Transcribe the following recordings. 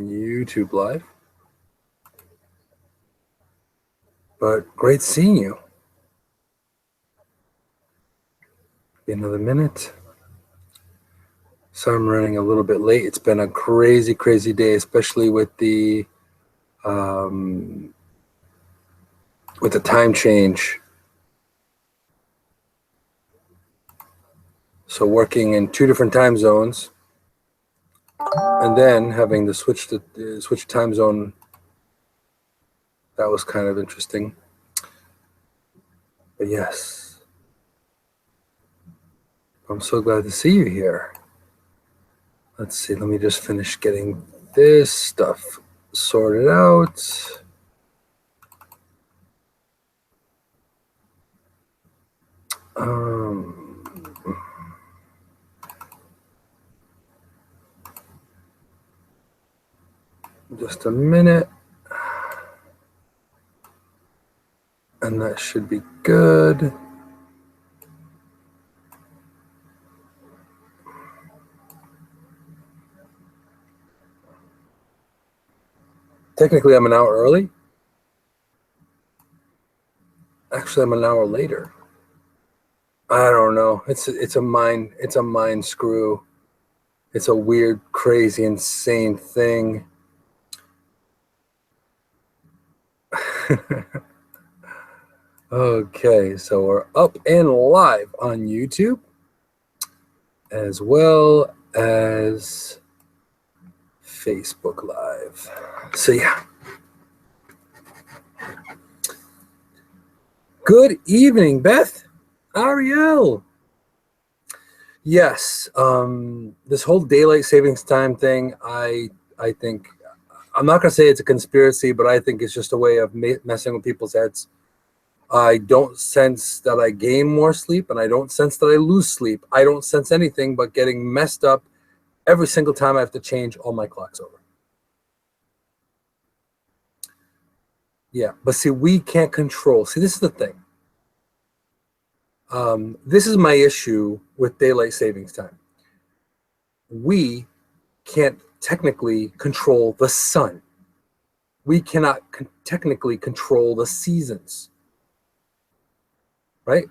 YouTube Live. But great seeing you. Another minute. So I'm running a little bit late. It's been a crazy, crazy day, especially with the time change. So working in 2 different time zones, and then having to switch time zone. That was kind of interesting. But yes, I'm so glad to see you here. Let's see. Let me just finish getting this stuff sorted out. Just a minute. And that should be good. Technically, I'm an hour early. Actually, I'm an hour later. I don't know. It's a mind screw. It's a weird, crazy, insane thing. Okay, so we're up and live on YouTube, as well as Facebook Live. So yeah. Good evening, Beth. Ariel. Yes, this whole daylight savings time thing, I think, I'm not going to say it's a conspiracy, but I think it's just a way of messing with people's heads. I don't sense that I gain more sleep, and I don't sense that I lose sleep. I don't sense anything but getting messed up every single time I have to change all my clocks over. Yeah, but see, we can't control. See, this is the thing. This is my issue with daylight savings time. We can't technically control the sun. We cannot technically control the seasons. Right?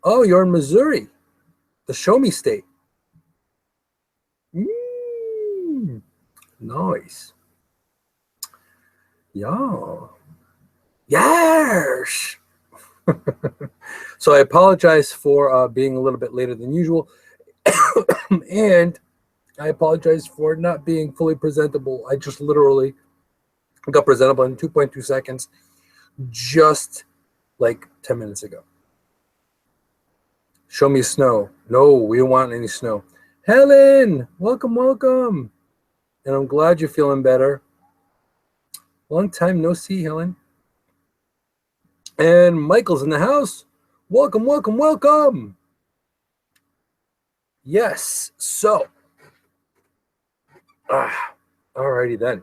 Oh, you're in Missouri, the show me state. Nice. Yeah. Yes. So I apologize for being a little bit later than usual. And I apologize for not being fully presentable. I just literally got presentable in 2.2 seconds, just like 10 minutes ago. Show me snow. No, we don't want any snow. Helen, welcome, welcome. And I'm glad you're feeling better. Long time no see, Helen. And Michael's in the house. Welcome, welcome, welcome. Yes, so. Alrighty then.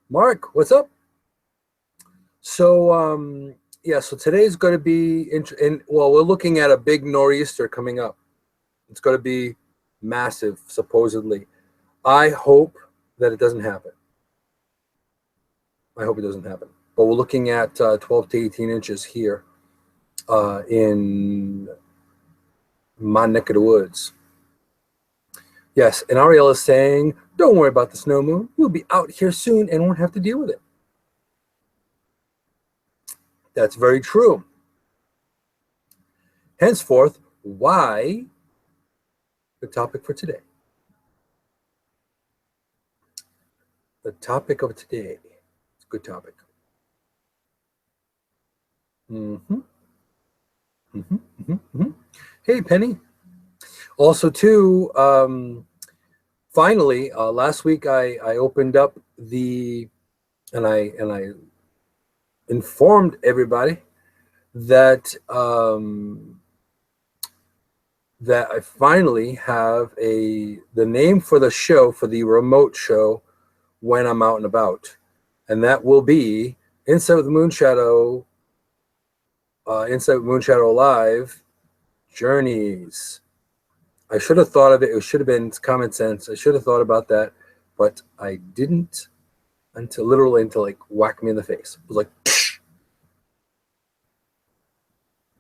Mark, what's up? So, yeah, so today's going to be, well, we're looking at a big nor'easter coming up. It's going to be massive, supposedly. I hope that it doesn't happen. I hope it doesn't happen. But we're looking at 12 to 18 inches here in my neck of the woods. Yes, and Ariel is saying, don't worry about the snow moon. We'll be out here soon and won't have to deal with it. That's very true. Henceforth, why the topic for today? The topic of today. It's a good topic. Hey, Penny. Also, too, finally, last week I opened up and I informed everybody that that I finally have the name for the show, for the remote show when I'm out and about, and that will be Inside with Moonshadow, Inside with Moonshadow Live Journeys. I should have thought of it. It should have been common sense. I should have thought about that but I didn't until literally until like whack me in the face. It was like,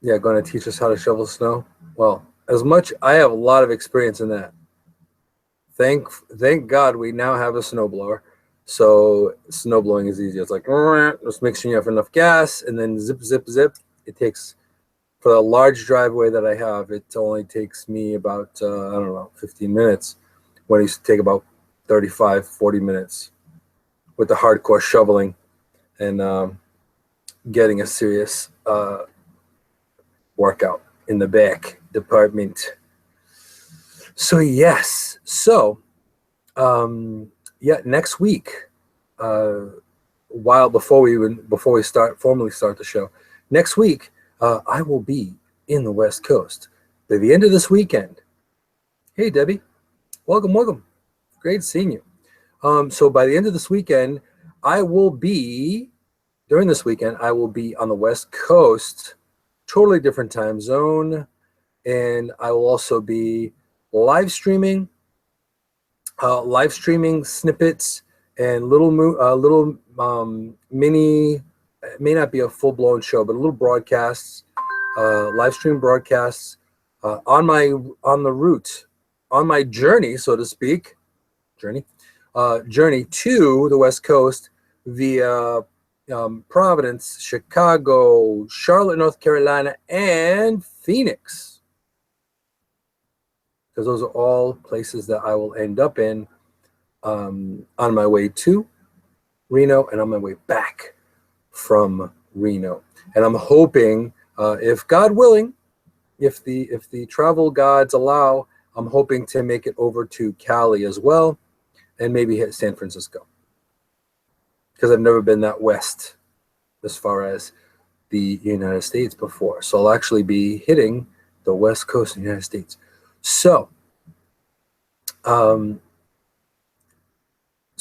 yeah, going to teach us how to shovel snow. Well, as much I have a lot of experience in that. Thank God we now have a snowblower. So snow blowing is easy. It's like just make sure you have enough gas and then zip, zip, zip. It takes for the large driveway that I have, it only takes me about I don't know, 15 minutes. When it used to take about 35, 40 minutes with the hardcore shoveling and getting a serious workout in the back department. So yes, so yeah, next week, while before we formally start the show, next week I will be in the West Coast. By the end of this weekend, hey Debbie, welcome, great seeing you. So by the end of this weekend, during this weekend, I will be on the West Coast, totally different time zone, and I will also be live streaming snippets and little mini. It may not be a full blown show, but little broadcasts, live stream broadcasts on my journey, so to speak, journey to the West Coast via Providence, Chicago, Charlotte, North Carolina, and Phoenix, because those are all places that I will end up in on my way to Reno and on my way back from Reno. And I'm hoping, if God willing, if the travel gods allow, I'm hoping to make it over to Cali as well, and maybe hit San Francisco, because I've never been that west as far as the United States before. So I'll actually be hitting the West Coast of the United States. So, so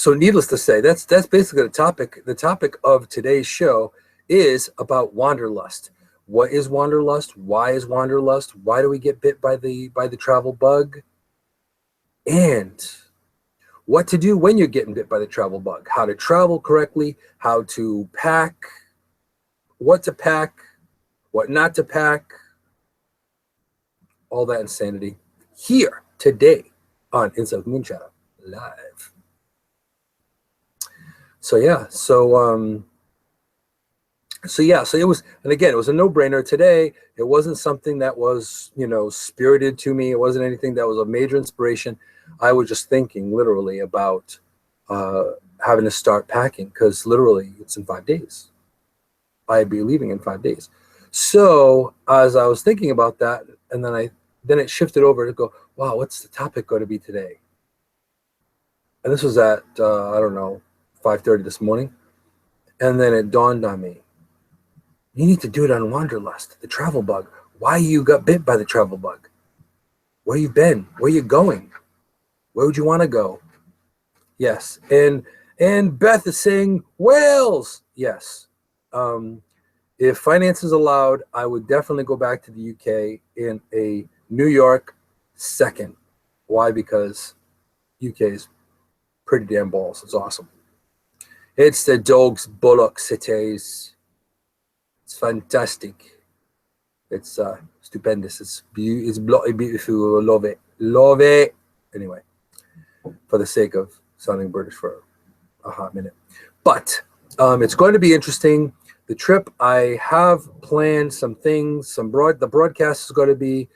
needless to say, that's basically the topic. The topic of today's show is about wanderlust. What is wanderlust? Why is wanderlust? Why do we get bit by the travel bug? And what to do when you're getting bit by the travel bug? How to travel correctly? How to pack? What to pack? What not to pack? All that insanity here today on Inside with Moonshadow live. So yeah, so it was, and again, it was a no-brainer today. It wasn't something that was, spirited to me. It wasn't anything that was a major inspiration. I was just thinking literally about having to start packing, because literally it's in 5 days. I'd be leaving in 5 days. So as I was thinking about that, and then it shifted over to go, wow, what's the topic going to be today? And this was at, I don't know, 5:30 this morning. And then it dawned on me, you need to do it on wanderlust, the travel bug. Why you got bit by the travel bug? Where you been? Where you going? Where would you want to go? Yes. And Beth is saying Wales. Yes. If finances allowed, I would definitely go back to the UK in a New York second. Why? Because UK is pretty damn balls. It's awesome. It's the dogs bullock cities. It's fantastic. It's stupendous. It's bloody beautiful. I love it. Love it. Anyway, for the sake of sounding British for a hot minute. But it's going to be interesting. The trip, I have planned some things. The broadcast is going to be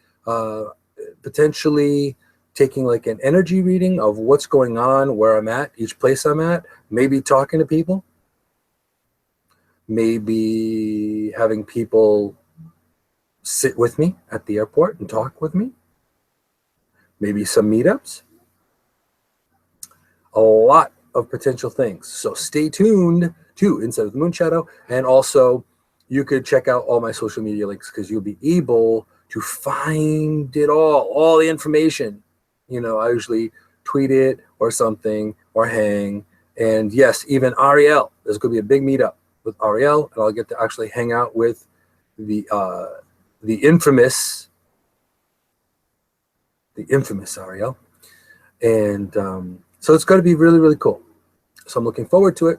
potentially taking like an energy reading of what's going on, where I'm at, each place I'm at, maybe talking to people, maybe having people sit with me at the airport and talk with me, maybe some meetups, a lot of potential things. So stay tuned to Inside with Moonshadow, and also you could check out all my social media links, because you'll be able to find it all the information. I usually tweet it or something or hang. And yes, even Ariel, there's going to be a big meetup with Ariel, and I'll get to actually hang out with the infamous Ariel. And So it's going to be really, really cool. So I'm looking forward to it.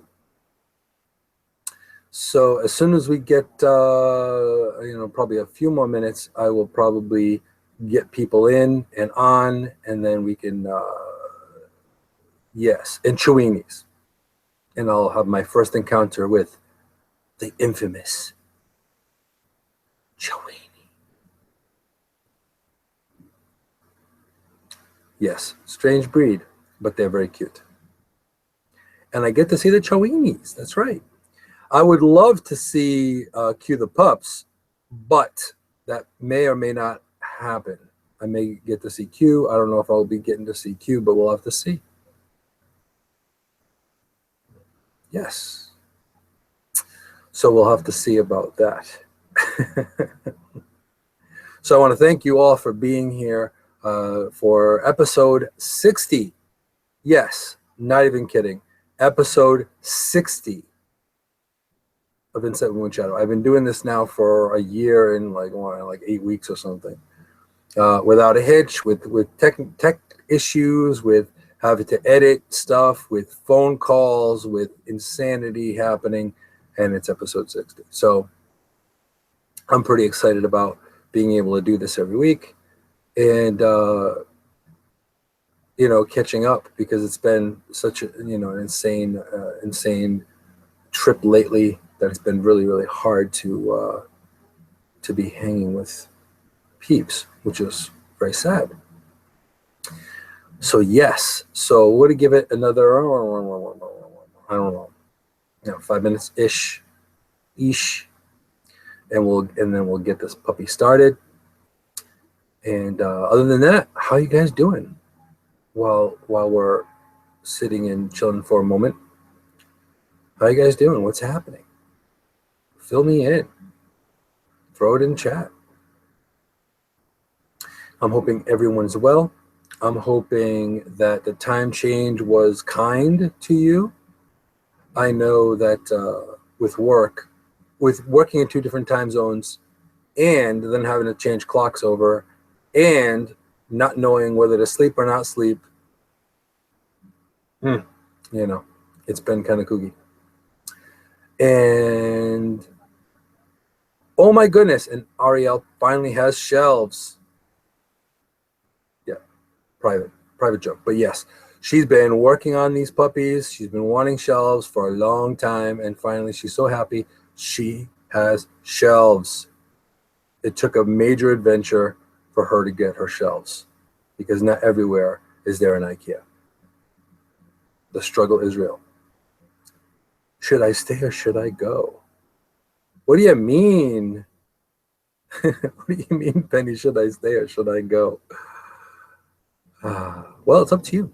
So as soon as we get, probably a few more minutes, I will probably get people in and on, and then we can, yes, and Cheweenies. And I'll have my first encounter with the infamous Cheweenie. Yes, strange breed, but they're very cute. And I get to see the Cheweenies. That's right. I would love to see Q the pups, but that may or may not happen. I may get to see Q. I don't know if I'll be getting to see Q, but we'll have to see. Yes. So we'll have to see about that. So I want to thank you all for being here for episode 60. Yes, not even kidding. Episode 60 of Inside Moonshadow. I've been doing this now for a year and like 8 weeks or something. Without a hitch, with tech issues, with having to edit stuff, with phone calls, with insanity happening, and it's episode 60. So I'm pretty excited about being able to do this every week and, catching up, because it's been such an insane trip lately that it's been really, really hard to be hanging with peeps, which is very sad. So yes, so we're gonna give it another, I don't know, 5 minutes ish, and then we'll get this puppy started. And other than that, how are you guys doing? While we're sitting and chilling for a moment, how are you guys doing? What's happening? Fill me in. Throw it in chat. I'm hoping everyone's well. I'm hoping that the time change was kind to you. I know that with working in 2 different time zones, and then having to change clocks over, and not knowing whether to sleep or not sleep, it's been kind of kooky. And oh my goodness, and Ariel finally has shelves. Yeah, private joke. But yes, she's been working on these puppies. She's been wanting shelves for a long time, and finally she's so happy she has shelves. It took a major adventure for her to get her shelves, because not everywhere is there an IKEA. The struggle is real. Should I stay or should I go? What do you mean? What do you mean, Penny? Should I stay or should I go? Well, it's up to you.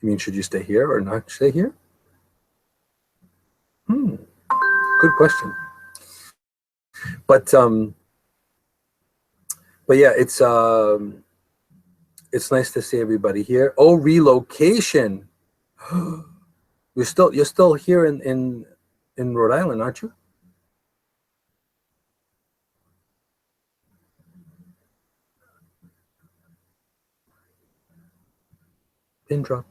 You mean, should you stay here or not stay here? Good question. But yeah, it's nice to see everybody here. Oh, relocation. You're still here in Rhode Island, aren't you? Pin drop.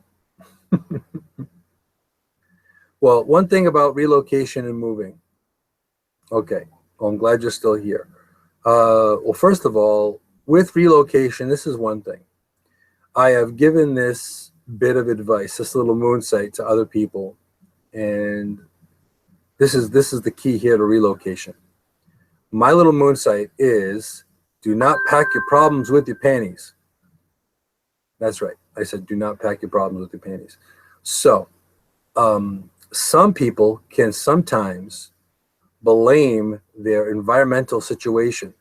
Well, one thing about relocation and moving. Okay. Well, I'm glad you're still here. Well, first of all, with relocation, this is one thing. I have given this bit of advice, this little moon site, to other people, and this is the key here to relocation. My little moon site is: do not pack your problems with your panties. That's right. I said do not pack your problems with your panties. So some people can sometimes blame their environmental situation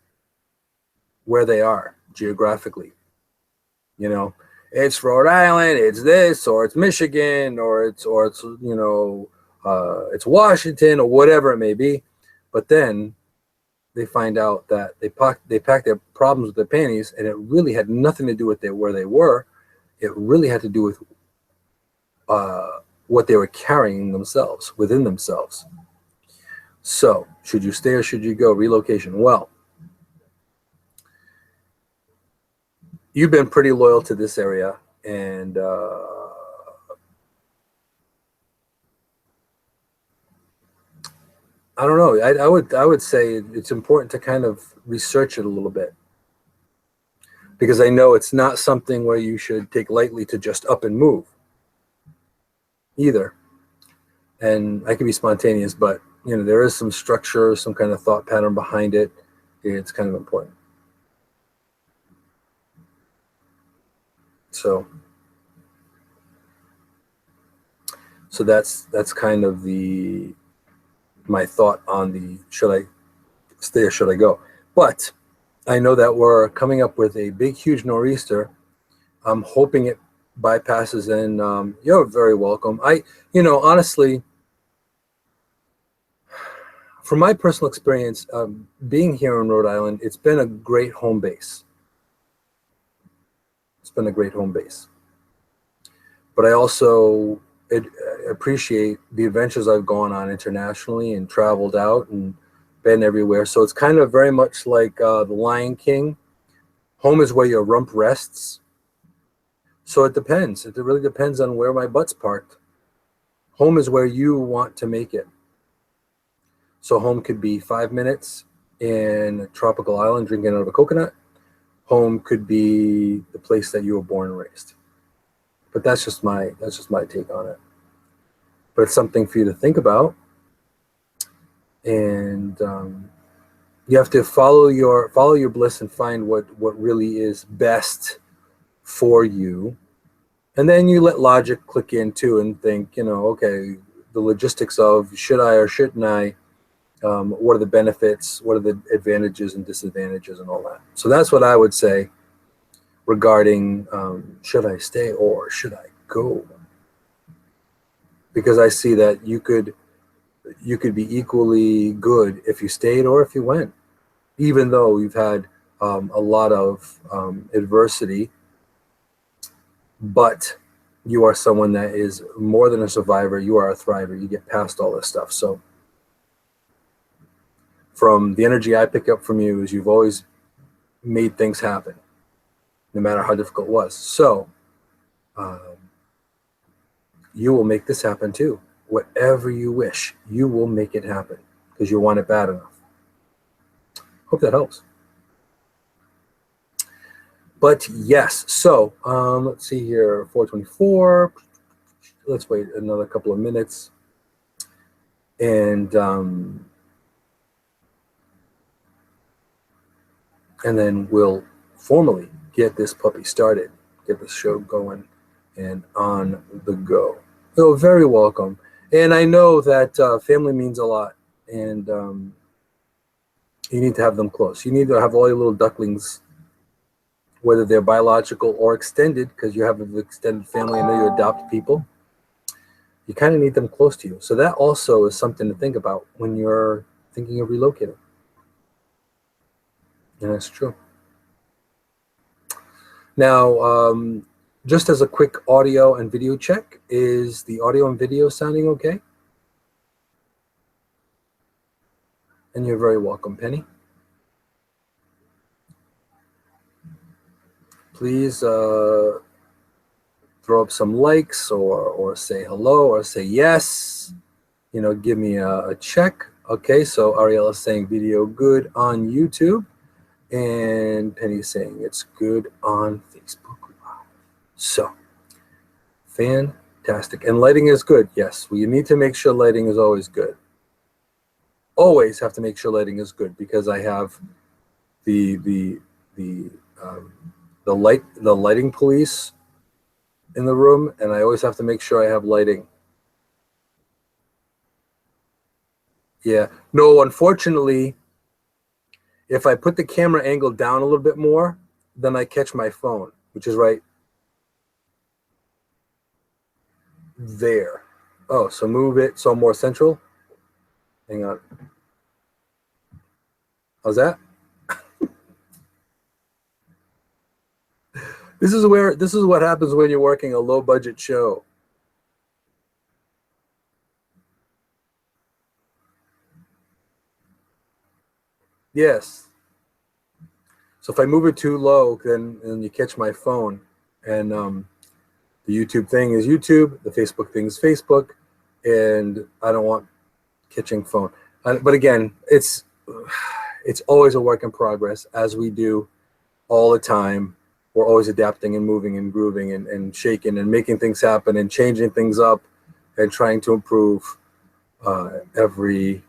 where they are geographically. It's Rhode Island, it's this, or it's Michigan, or it's it's Washington, or whatever it may be. But then they find out that they packed their problems with their panties, and it really had nothing to do with where they were. It really had to do with what they were carrying themselves, within themselves. So, should you stay or should you go? Relocation. Well, you've been pretty loyal to this area, and I don't know. I would say it's important to kind of research it a little bit, because I know it's not something where you should take lightly to just up and move either. And I can be spontaneous, but there is some structure, some kind of thought pattern behind it. It's kind of important. So that's kind of my thought on the should I stay or should I go. But I know that we're coming up with a big, huge nor'easter. I'm hoping it bypasses, and you're very welcome. Honestly, from my personal experience, being here in Rhode Island, it's been a great home base. It's been a great home base. But I also appreciate the adventures I've gone on internationally and traveled out and been everywhere. So it's kind of very much like The Lion King. Home is where your rump rests. So it depends. It really depends on where my butt's parked. Home is where you want to make it. So home could be 5 minutes in a tropical island drinking out of a coconut. Home could be the place that you were born and raised. But that's just my take on it. But it's something for you to think about, and you have to follow your bliss and find what really is best for you, and then you let logic click in too and think, okay, the logistics of should I or shouldn't I, what are the benefits, what are the advantages and disadvantages and all that. So that's what I would say regarding should I stay or should I go, because I see that you could be equally good if you stayed or if you went, even though you've had a lot of adversity, but you are someone that is more than a survivor. You are a thriver. You get past all this stuff. So from the energy I pick up from you is you've always made things happen, no matter how difficult it was. So you will make this happen too. Whatever you wish, you will make it happen because you want it bad enough. Hope that helps. But yes, so let's see here, 4:24. Let's wait another couple of minutes, and then we'll formally get this puppy started, get the show going and on the go. So very welcome. And I know that family means a lot, and you need to have them close. You need to have all your little ducklings, whether they're biological or extended, because you have an extended family. I know you adopt people. You kind of need them close to you. So that also is something to think about when you're thinking of relocating. And that's true. Now, just as a quick audio and video check, is the audio and video sounding okay? And you're very welcome, Penny. Please throw up some likes or say hello or say yes. Give me a check. Okay, so Ariel is saying video good on YouTube, and Penny's saying it's good on Facebook Live. So, fantastic. And lighting is good. Yes, well, you need to make sure lighting is always good. Always have to make sure lighting is good, because I have the lighting police in the room, and I always have to make sure I have lighting. Yeah. No, unfortunately, if I put the camera angle down a little bit more, then I catch my phone, which is right there. Oh, so move it so more central. Hang on. How's that? This is what happens when you're working a low budget show. Yes. So if I move it too low, then you catch my phone, and the YouTube thing is YouTube, the Facebook thing is Facebook, and I don't want catching phone. But again, it's always a work in progress, as we do all the time. We're always adapting and moving and grooving and shaking and making things happen and changing things up and trying to improve every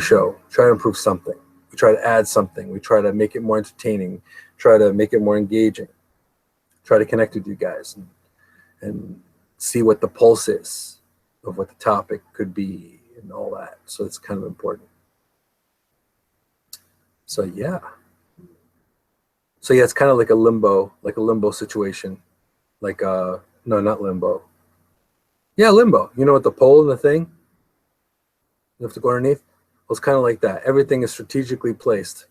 show. Try to improve something. We try to add something. We try to make it more entertaining. Try to make it more engaging. Try to connect with you guys and see what the pulse is of what the topic could be and all that. So it's kind of important. So yeah. So yeah, it's kind of like a limbo situation. Like no, not limbo. Yeah, limbo. You know, with the pole and the thing, you have to go underneath. Well, it's kind of like that. Everything is strategically placed.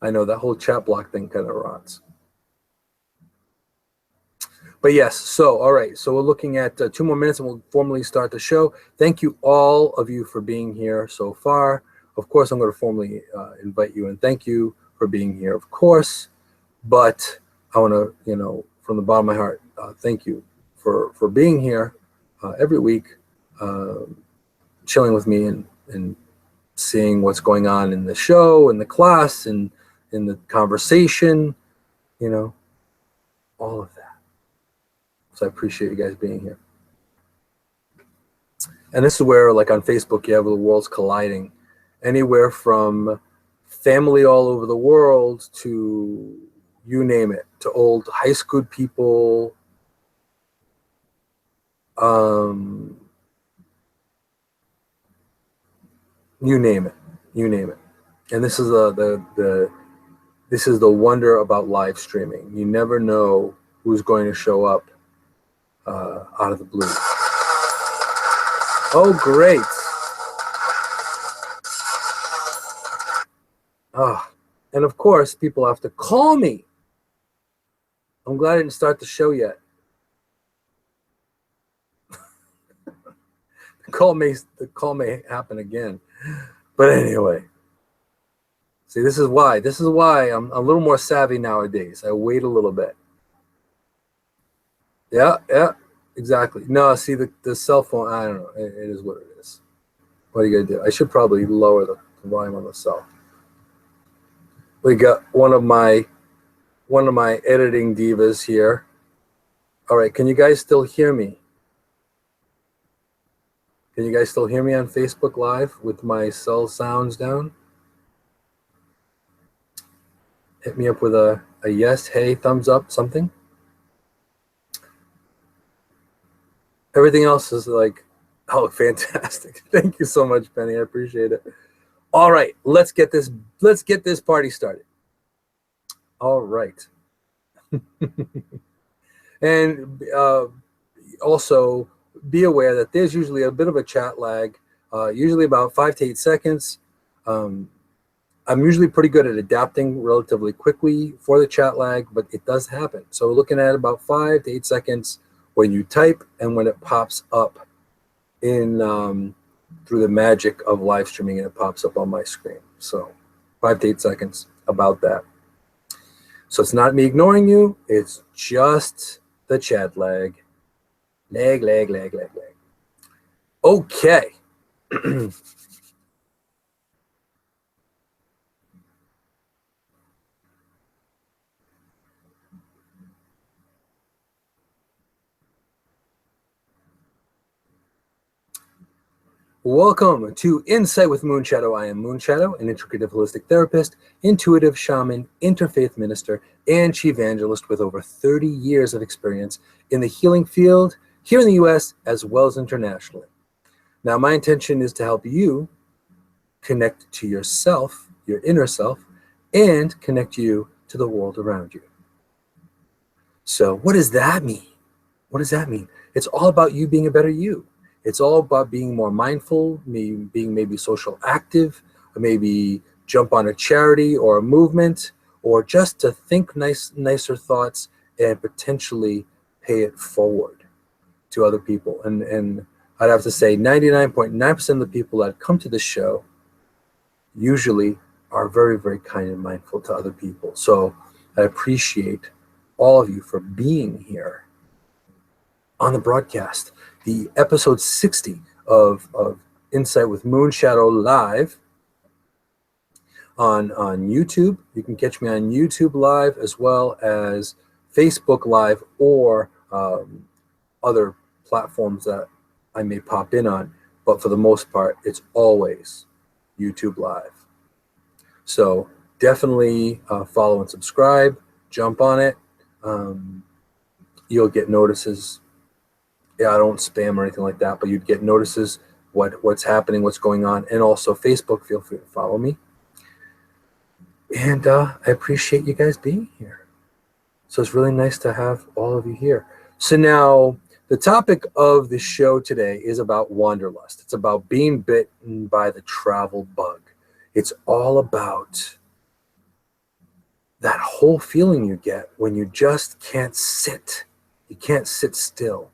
I know that whole chat block thing kind of rots. But yes, so all right. So we're looking at 2 more minutes and we'll formally start the show. Thank you all of you for being here so far. Of course, I'm going to formally invite you and thank you for being here, of course. But I want to, you know, from the bottom of my heart, thank you for being here every week, chilling with me and seeing what's going on in the show, in the class, and in the conversation, you know, all of that. So I appreciate you guys being here. And this is where, like on Facebook, you have the worlds colliding. Anywhere from family all over the world to you name it, to old high school people, you name it, you name it. And this is this is the wonder about live streaming. You never know who's going to show up out of the blue. Oh, great. And of course, people have to call me. I'm glad I didn't start the show yet. The call may happen again. But anyway. See, this is why I'm a little more savvy nowadays. I wait a little bit. Yeah, exactly. No, see, the cell phone, I don't know. It is what it is. What are you going to do? I should probably lower the volume on the cell. We got one of my editing divas here. All right, can you guys still hear me? Can you guys still hear me on Facebook Live with my cell sounds down? Hit me up with a yes, hey, thumbs up, something. Everything else is like, oh, fantastic. Thank you so much, Penny. I appreciate it. All right, let's get this party started. All right. And also be aware that there's usually a bit of a chat lag, usually about 5 to 8 seconds. I'm usually pretty good at adapting relatively quickly for the chat lag, but it does happen. So we're looking at about 5 to 8 seconds when you type and when it pops up in through the magic of live streaming and it pops up on my screen. So 5 to 8 seconds, about that. So it's not me ignoring you. It's just the chat lag. Lag. Okay. Welcome to Insight with Moonshadow. I am Moonshadow, an integrative holistic therapist, intuitive shaman, interfaith minister, and chief evangelist with over 30 years of experience in the healing field here in the U.S. as well as internationally. Now, my intention is to help you connect to yourself, your inner self, and connect you to the world around you. So what does that mean? What does that mean? It's all about you being a better you. It's all about being more mindful, being maybe social active, or maybe jump on a charity or a movement, or just to think nicer thoughts and potentially pay it forward to other people. And I'd have to say 99.9% of the people that come to this show usually are very, very kind and mindful to other people. So I appreciate all of you for being here. on the broadcast. The episode 60 of Insight with Moonshadow live on YouTube. You can catch me on YouTube live as well as Facebook live or other platforms that I may pop in on. But for the most part, it's always YouTube live. So definitely follow and subscribe, jump on it. You'll get notices. Yeah, I don't spam or anything like that, but you'd get notices what's happening, what's going on. And also Facebook, feel free to follow me. And I appreciate you guys being here. So it's really nice to have all of you here. So now the topic of the show today is about wanderlust. It's about being bitten by the travel bug. It's all about that whole feeling you get when you just can't sit. You can't sit still.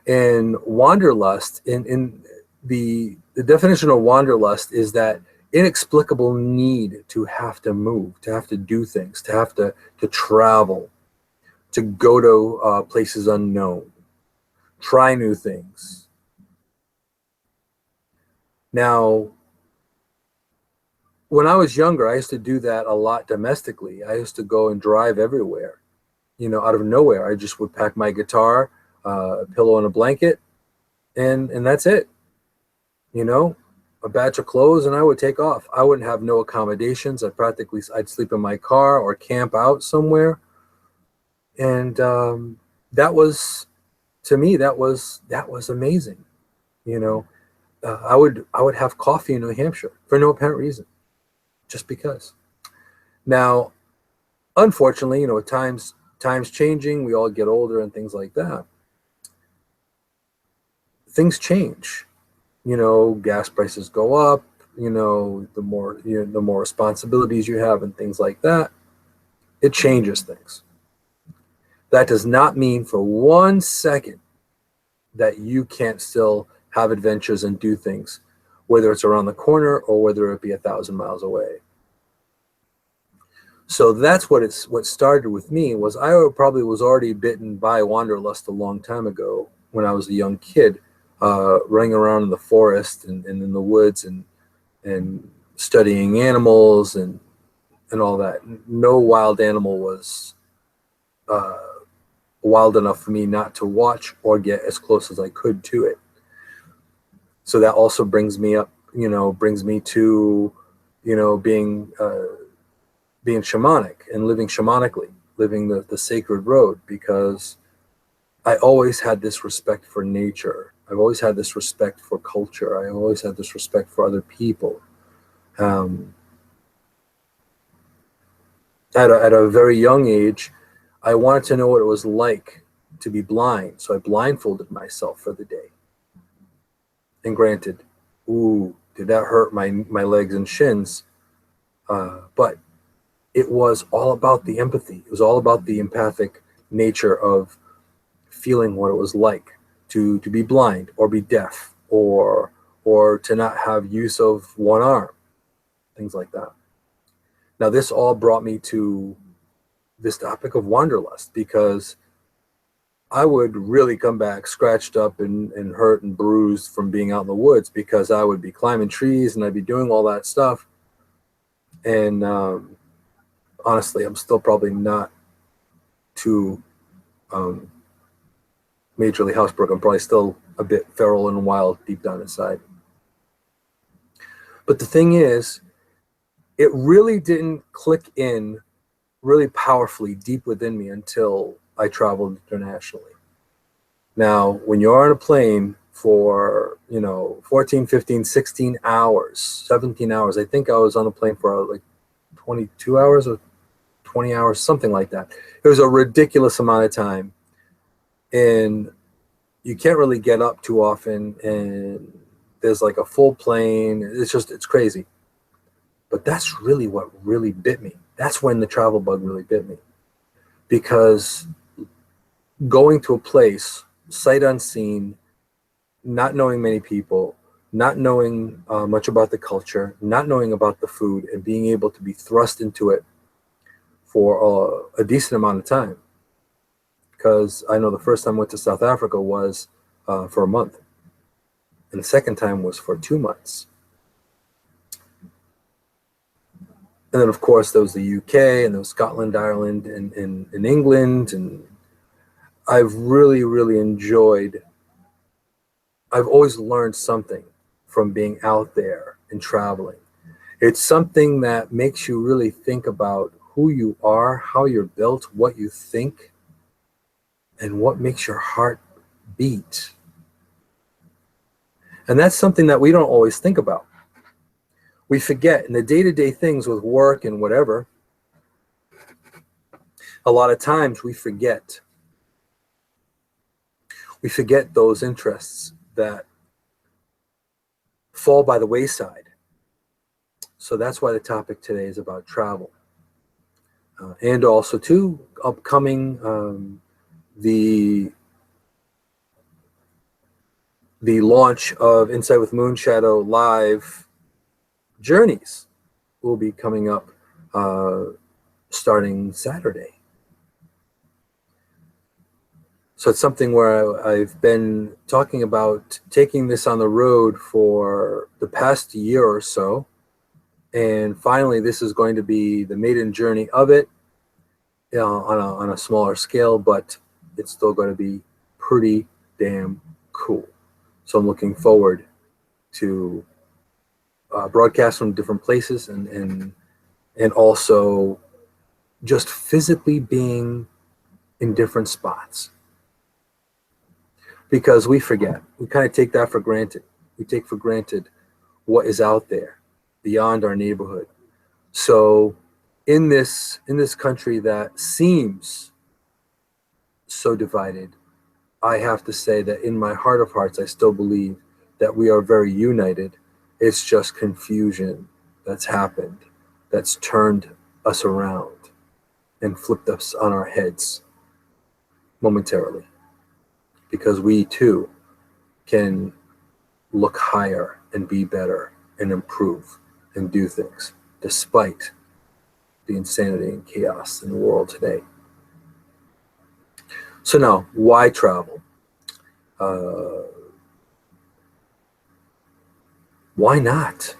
And wanderlust, in the definition of wanderlust is that inexplicable need to have to move, to have to do things, to have to travel, to go to places unknown, try new things. Now, when I was younger, I used to do that a lot domestically. I used to go and drive everywhere, out of nowhere. I just would pack my guitar, a pillow and a blanket, and that's it. A batch of clothes, and I would take off. I wouldn't have no accommodations. I'd sleep in my car or camp out somewhere. And that was, to me, that was amazing. I would have coffee in New Hampshire for no apparent reason, just because. Now, unfortunately, times changing, we all get older and things like that. Things change. Gas prices go up, the more responsibilities you have and things like that. It changes things. That does not mean for 1 second that you can't still have adventures and do things, whether it's around the corner or whether it be 1,000 miles away. So that's what started with me. Was I probably was already bitten by wanderlust a long time ago when I was a young kid. Running around in the forest and in the woods and studying animals and all that. No wild animal was wild enough for me not to watch or get as close as I could to it. So that also brings me up, brings me to, being shamanic and living shamanically, living the sacred road, because I always had this respect for nature. I've always had this respect for culture. I always had this respect for other people. At a very young age, I wanted to know what it was like to be blind. So I blindfolded myself for the day. And granted, did that hurt my legs and shins? But it was all about the empathy. It was all about the empathic nature of feeling what it was like to be blind or be deaf or to not have use of one arm, things like that. Now, this all brought me to this topic of wanderlust, because I would really come back scratched up and hurt and bruised from being out in the woods, because I would be climbing trees and I'd be doing all that stuff. And honestly, I'm still probably not too majorly housebroken. I'm probably still a bit feral and wild deep down inside. But the thing is, it really didn't click in really powerfully deep within me until I traveled internationally. Now, when you're on a plane for, 14, 15, 16 hours, 17 hours, I think I was on a plane for like 22 hours or 20 hours, something like that. It was a ridiculous amount of time. And you can't really get up too often, and there's like a full plane. It's crazy. But that's really what really bit me. That's when the travel bug really bit me. Because going to a place, sight unseen, not knowing many people, not knowing much about the culture, not knowing about the food, and being able to be thrust into it for a decent amount of time. because I know the first time I went to South Africa was for a month, and the second time was for 2 months. And then, of course, there was the UK, and there was Scotland, Ireland, and England. And I've really, really enjoyed, I've always learned something from being out there and traveling. It's something that makes you really think about who you are, how you're built, what you think, and what makes your heart beat. And that's something that we don't always think about. We forget in the day-to-day things with work and whatever. A lot of times we forget. We forget those interests that fall by the wayside. So that's why the topic today is about travel. And also, too, upcoming the launch of Insight with Moonshadow live journeys will be coming up starting Saturday. So it's something where I've been talking about taking this on the road for the past year or so. And finally, this is going to be the maiden journey of it, on a smaller scale, but it's still going to be pretty damn cool. So I'm looking forward to broadcast from different places and also just physically being in different spots. Because we forget. We kind of take that for granted. We take for granted what is out there beyond our neighborhood. So in this country that seems so divided, I have to say that in my heart of hearts, I still believe that we are very united. It's just confusion that's happened, that's turned us around and flipped us on our heads momentarily. Because we too can look higher and be better and improve and do things despite the insanity and chaos in the world today. So now, why travel? Why not?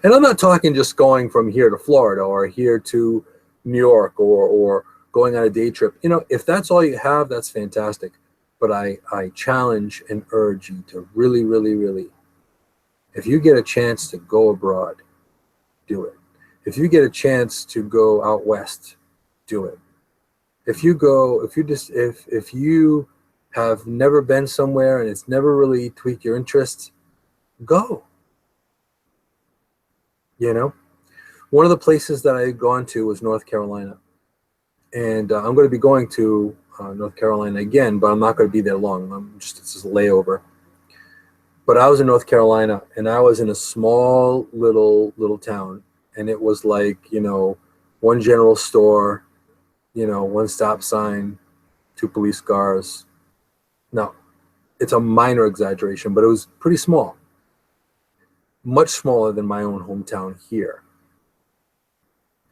And I'm not talking just going from here to Florida or here to New York or going on a day trip. You know, if that's all you have, that's fantastic. But I challenge and urge you to really, really, really, if you get a chance to go abroad, do it. If you get a chance to go out west, do it. If you have never been somewhere and it's never really tweaked your interests, go. You know, one of the places that I had gone to was North Carolina. And I'm going to be going to North Carolina again, but I'm not going to be there long. It's a layover. But I was in North Carolina, and I was in a small little town, and it was like, you know, one general store, you know, one stop sign, 2 police cars. No, it's a minor exaggeration, but it was pretty small, much smaller than my own hometown here,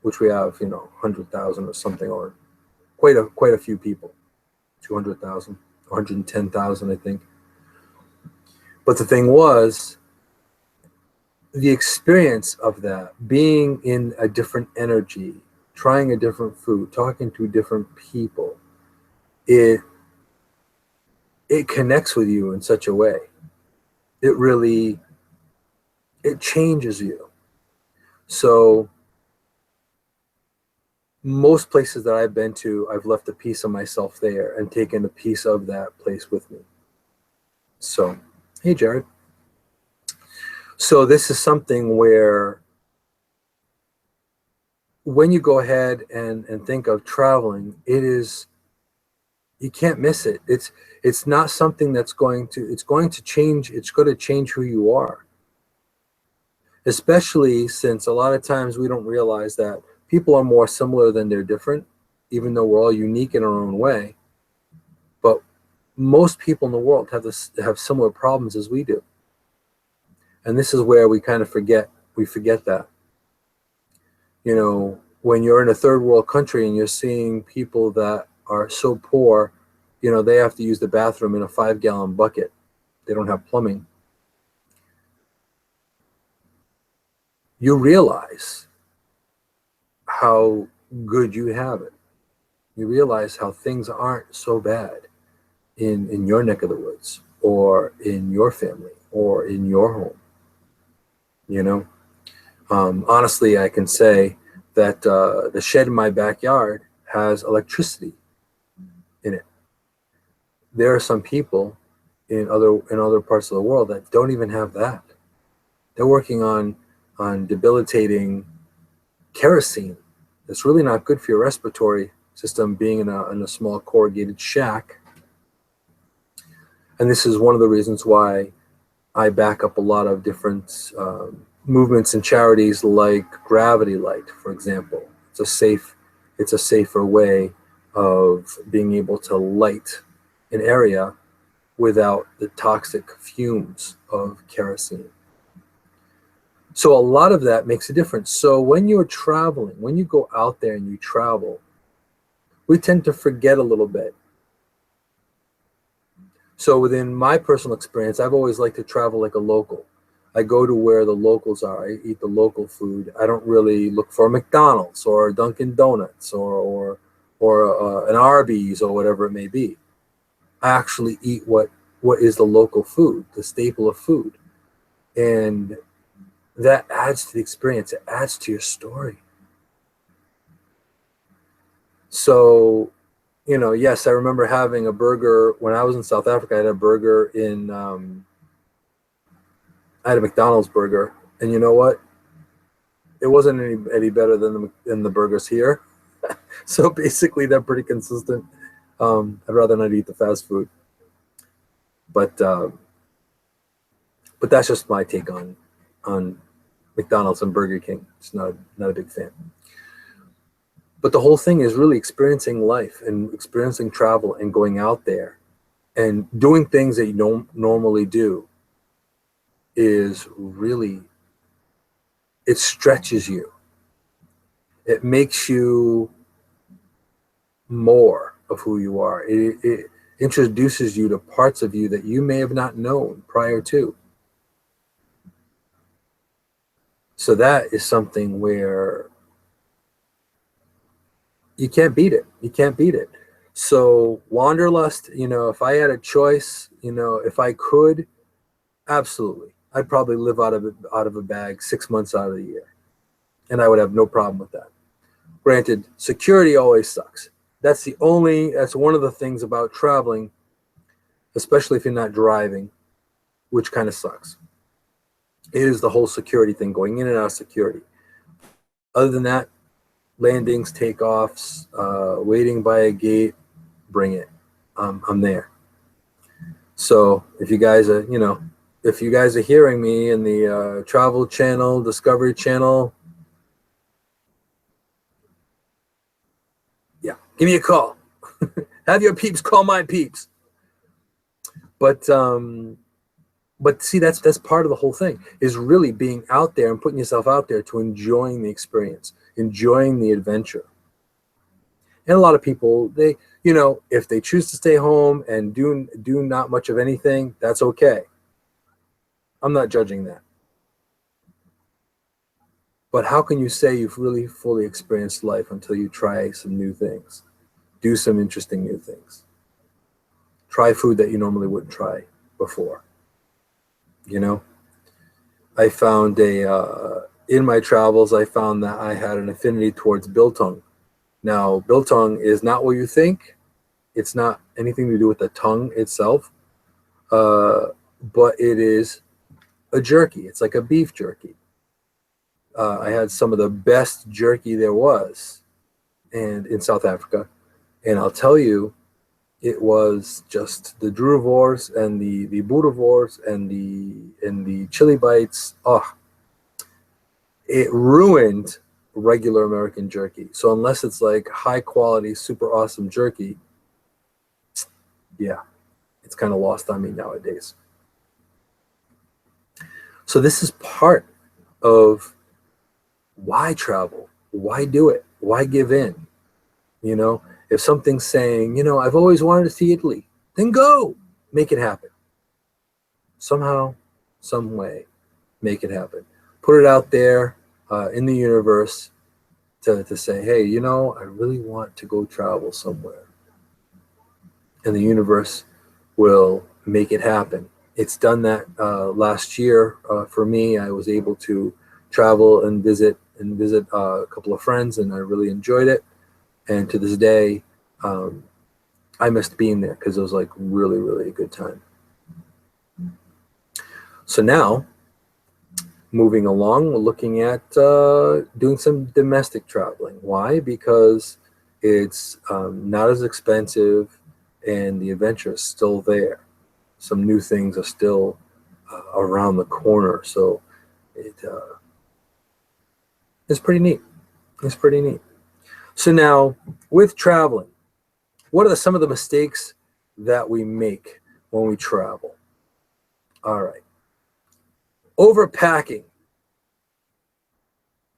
which we have, you know, 100,000 or something, or quite a few people, 200,000, 110,000, I think. But the thing was, the experience of that, being in a different energy, trying a different food, talking to different people, it connects with you in such a way. It changes you. So most places that I've been to, I've left a piece of myself there and taken a piece of that place with me. So, hey, Jared. So this is something where when you go ahead and think of traveling, you can't miss it. It's not something it's going to change who you are. Especially since a lot of times we don't realize that people are more similar than they're different, even though we're all unique in our own way. But most people in the world have similar problems as we do. And this is where we kind of forget that. You know, when you're in a third world country and you're seeing people that are so poor, they have to use the bathroom in a 5-gallon bucket. They don't have plumbing. You realize how good you have it. You realize how things aren't so bad in your neck of the woods, or in your family, or in your home. Honestly, I can say that the shed in my backyard has electricity in it. There are some people in other parts of the world that don't even have that. They're working on debilitating kerosene. It's really not good for your respiratory system, being in a small corrugated shack. And this is one of the reasons why I back up a lot of different movements and charities, like Gravity Light, for example. It's a safer way of being able to light an area without the toxic fumes of kerosene. So a lot of that makes a difference. So when you're traveling, when you go out there and you travel, we tend to forget a little bit. So within my personal experience, I've always liked to travel like a local. I go to where the locals are. I eat the local food. I don't really look for a McDonald's or a Dunkin' Donuts or an Arby's or whatever it may be. I actually eat what is the local food, the staple of food. And that adds to the experience. It adds to your story. So, yes, I remember having a burger when I was in South Africa. I had a burger I had a McDonald's burger, and you know what? It wasn't any better than the burgers here. So basically, they're pretty consistent. I'd rather not eat the fast food, but that's just my take on McDonald's and Burger King. It's not a big fan. But the whole thing is really experiencing life and experiencing travel and going out there and doing things that you don't normally do is really, it stretches you. It makes you more of who you are. It introduces you to parts of you that you may have not known prior to. So that is something where you can't beat it. You can't beat it. So Wanderlust, if I had a choice, if I could, absolutely, I'd probably live out of a bag 6 months out of the year, and I would have no problem with that. Granted, security always sucks. That's one of the things about traveling, especially if you're not driving, which kind of sucks. It is the whole security thing, going in and out of security. Other than that, landings, takeoffs, waiting by a gate, bring it. I'm there. So if you guys are, hearing me in the Travel Channel, Discovery Channel, yeah, give me a call. Have your peeps call my peeps. But see, that's part of the whole thing, is really being out there and putting yourself out there to enjoying the experience, enjoying the adventure. And a lot of people, they, if they choose to stay home and do not much of anything, that's okay. I'm not judging that. But how can you say you've really fully experienced life until you try some new things, do some interesting new things, try food that you normally wouldn't try before? I found in my travels, I found that I had an affinity towards biltong. Now, biltong is not what you think. It's not anything to do with the tongue itself, but it is a jerky. It's like a beef jerky. I had some of the best jerky there was, and in South Africa, and I'll tell you, it was just the druvors and the boerewors and the chili bites. Oh, it ruined regular American jerky. So unless it's like high quality, super awesome jerky, yeah, it's kind of lost on me nowadays. So this is part of why travel, why do it, why give in, If something's saying, you know, I've always wanted to see Italy, then go. Make it happen. Somehow, some way, make it happen. Put it out there in the universe to say, hey, you know, I really want to go travel somewhere. And the universe will make it happen. It's done that last year for me. I was able to travel and visit a couple of friends, and I really enjoyed it. And to this day, I missed being there because it was like really, really a good time. So now, moving along, we're looking at doing some domestic traveling. Why? Because it's not as expensive and the adventure is still there. Some new things are still around the corner. So it's pretty neat. It's pretty neat. So now, with traveling, what are some of the mistakes that we make when we travel? All right. Overpacking.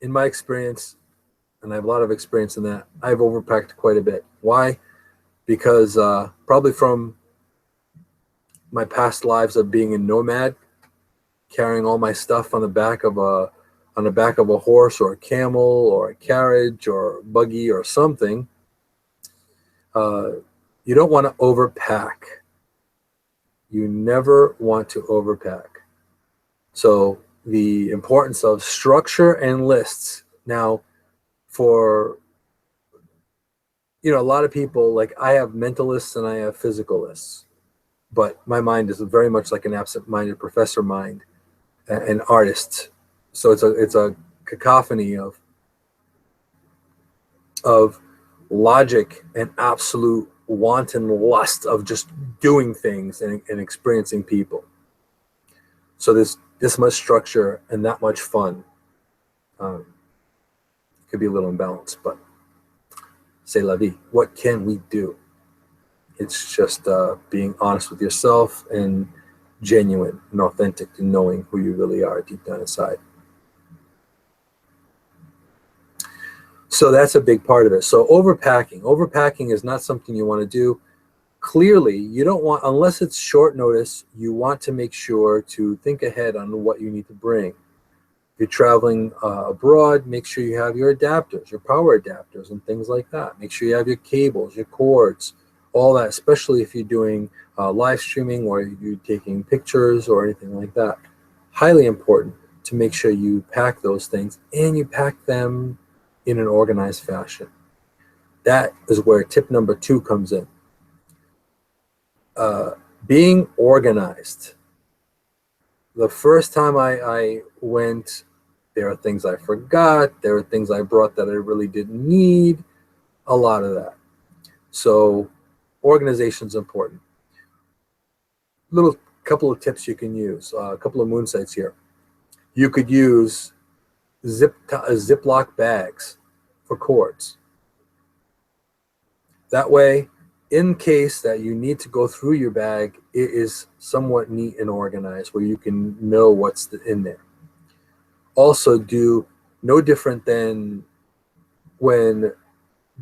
In my experience, and I have a lot of experience in that, I've overpacked quite a bit. Why? Because probably from my past lives of being a nomad, carrying all my stuff on the back of a horse or a camel or a carriage or a buggy or something. You don't want to overpack. You never want to overpack. So the importance of structure and lists. Now, for a lot of people, like I have mental lists and I have physical lists, but my mind is very much like an absent-minded professor mind, an artist. So it's a cacophony of logic and absolute wanton lust of just doing things and experiencing people. So this much structure and that much fun could be a little imbalanced, but c'est la vie. What can we do? It's just being honest with yourself and genuine and authentic and knowing who you really are deep down inside. So that's a big part of it. So overpacking is not something you want to do. Clearly, you don't want, unless it's short notice, you want to make sure to think ahead on what you need to bring. If you're traveling abroad, make sure you have your adapters, your power adapters and things like that. Make sure you have your cables, your cords, all that, especially if you're doing live streaming or you're taking pictures or anything like that. Highly important to make sure you pack those things and you pack them in an organized fashion. That is where tip number 2 comes in. Being organized. The first time I went, there are things I forgot. There are things I brought that I really didn't need. A lot of that. So organization is important. Little couple of tips you can use. A couple of moon sites here. You could use Ziploc bags for cords. That way, in case that you need to go through your bag, it is somewhat neat and organized where you can know what's in there. Also, do no different than when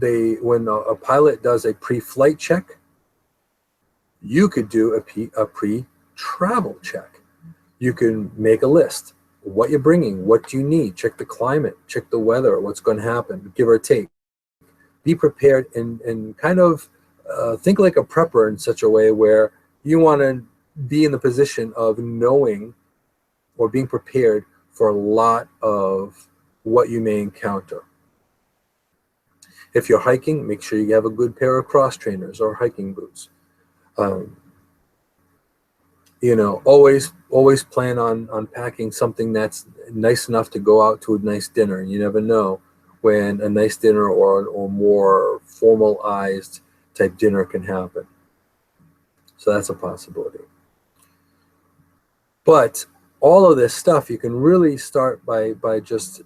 a pilot does a pre-flight check. You could do a pre-travel check. You can make a list. What you're bringing, what you need, check the climate, check the weather, what's going to happen, give or take. Be prepared and kind of think like a prepper in such a way where you want to be in the position of knowing or being prepared for a lot of what you may encounter. If you're hiking, make sure you have a good pair of cross trainers or hiking boots. Always plan on packing something that's nice enough to go out to a nice dinner. And you never know when a nice dinner or more formalized type dinner can happen. So that's a possibility. But all of this stuff, you can really start by just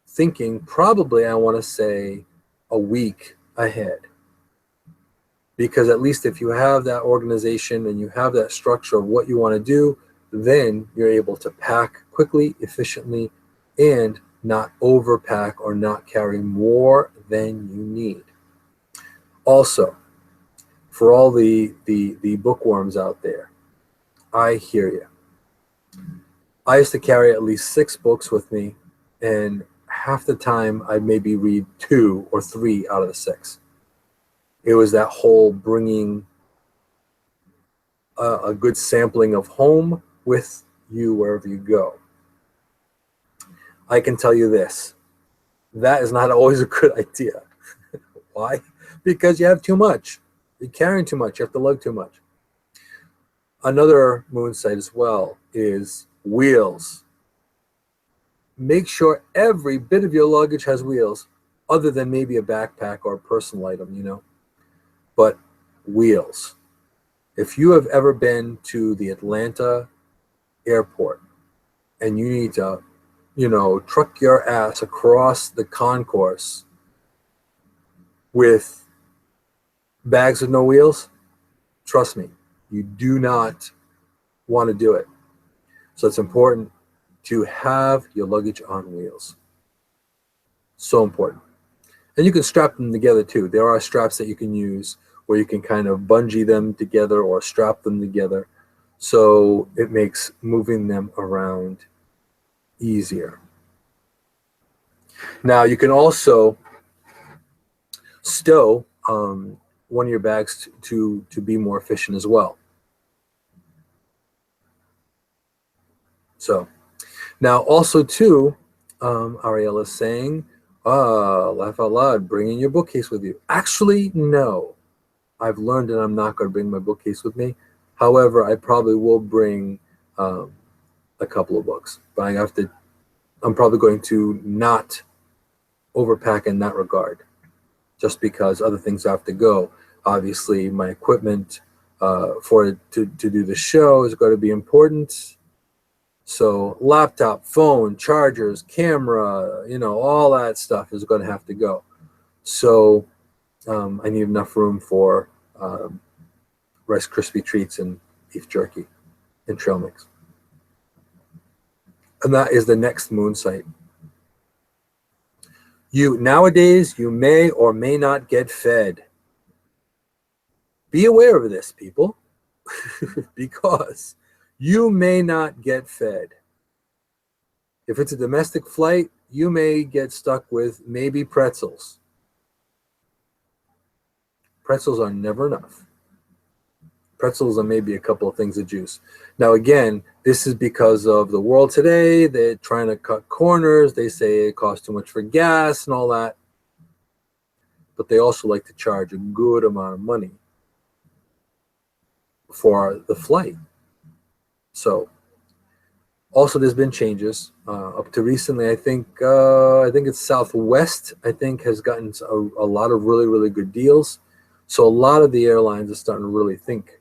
thinking, probably I want to say a week ahead. Because at least if you have that organization and you have that structure of what you want to do, then you're able to pack quickly, efficiently, and not overpack or not carry more than you need. Also, for all the bookworms out there, I hear you. I used to carry at least 6 books with me, and half the time I'd maybe read 2 or 3 out of the 6. It was that whole bringing a good sampling of home with you wherever you go. I can tell you this, that is not always a good idea. Why? Because you have too much. You're carrying too much. You have to lug too much. Another moon site as well is wheels. Make sure every bit of your luggage has wheels, other than maybe a backpack or a personal item, you know. But wheels. If you have ever been to the Atlanta airport and you need to, truck your ass across the concourse with bags with no wheels, trust me, you do not want to do it. So it's important to have your luggage on wheels. So important. And you can strap them together too. There are straps that you can use where you can kind of bungee them together or strap them together. So it makes moving them around easier. Now you can also stow one of your bags to be more efficient as well. So now also too, Ariel is saying, laugh out loud, bring in your bookcase with you. Actually, no. I've learned that I'm not going to bring my bookcase with me. However, I probably will bring a couple of books. But I'm probably going to not overpack in that regard, just because other things have to go. Obviously, my equipment to do the show is going to be important. So laptop, phone, chargers, camera, all that stuff is going to have to go. So I need enough room for Rice Krispie treats and beef jerky and trail mix. And that is the next moon site. Nowadays, you may or may not get fed. Be aware of this, people, because you may not get fed. If it's a domestic flight, you may get stuck with maybe pretzels. Pretzels are never enough. Pretzels and maybe a couple of things of juice. Now, again, this is because of the world today. They're trying to cut corners. They say it costs too much for gas and all that. But they also like to charge a good amount of money for the flight. So, also there's been changes up to recently. I think it's Southwest. I think has gotten a lot of really, really good deals. So a lot of the airlines are starting to really think,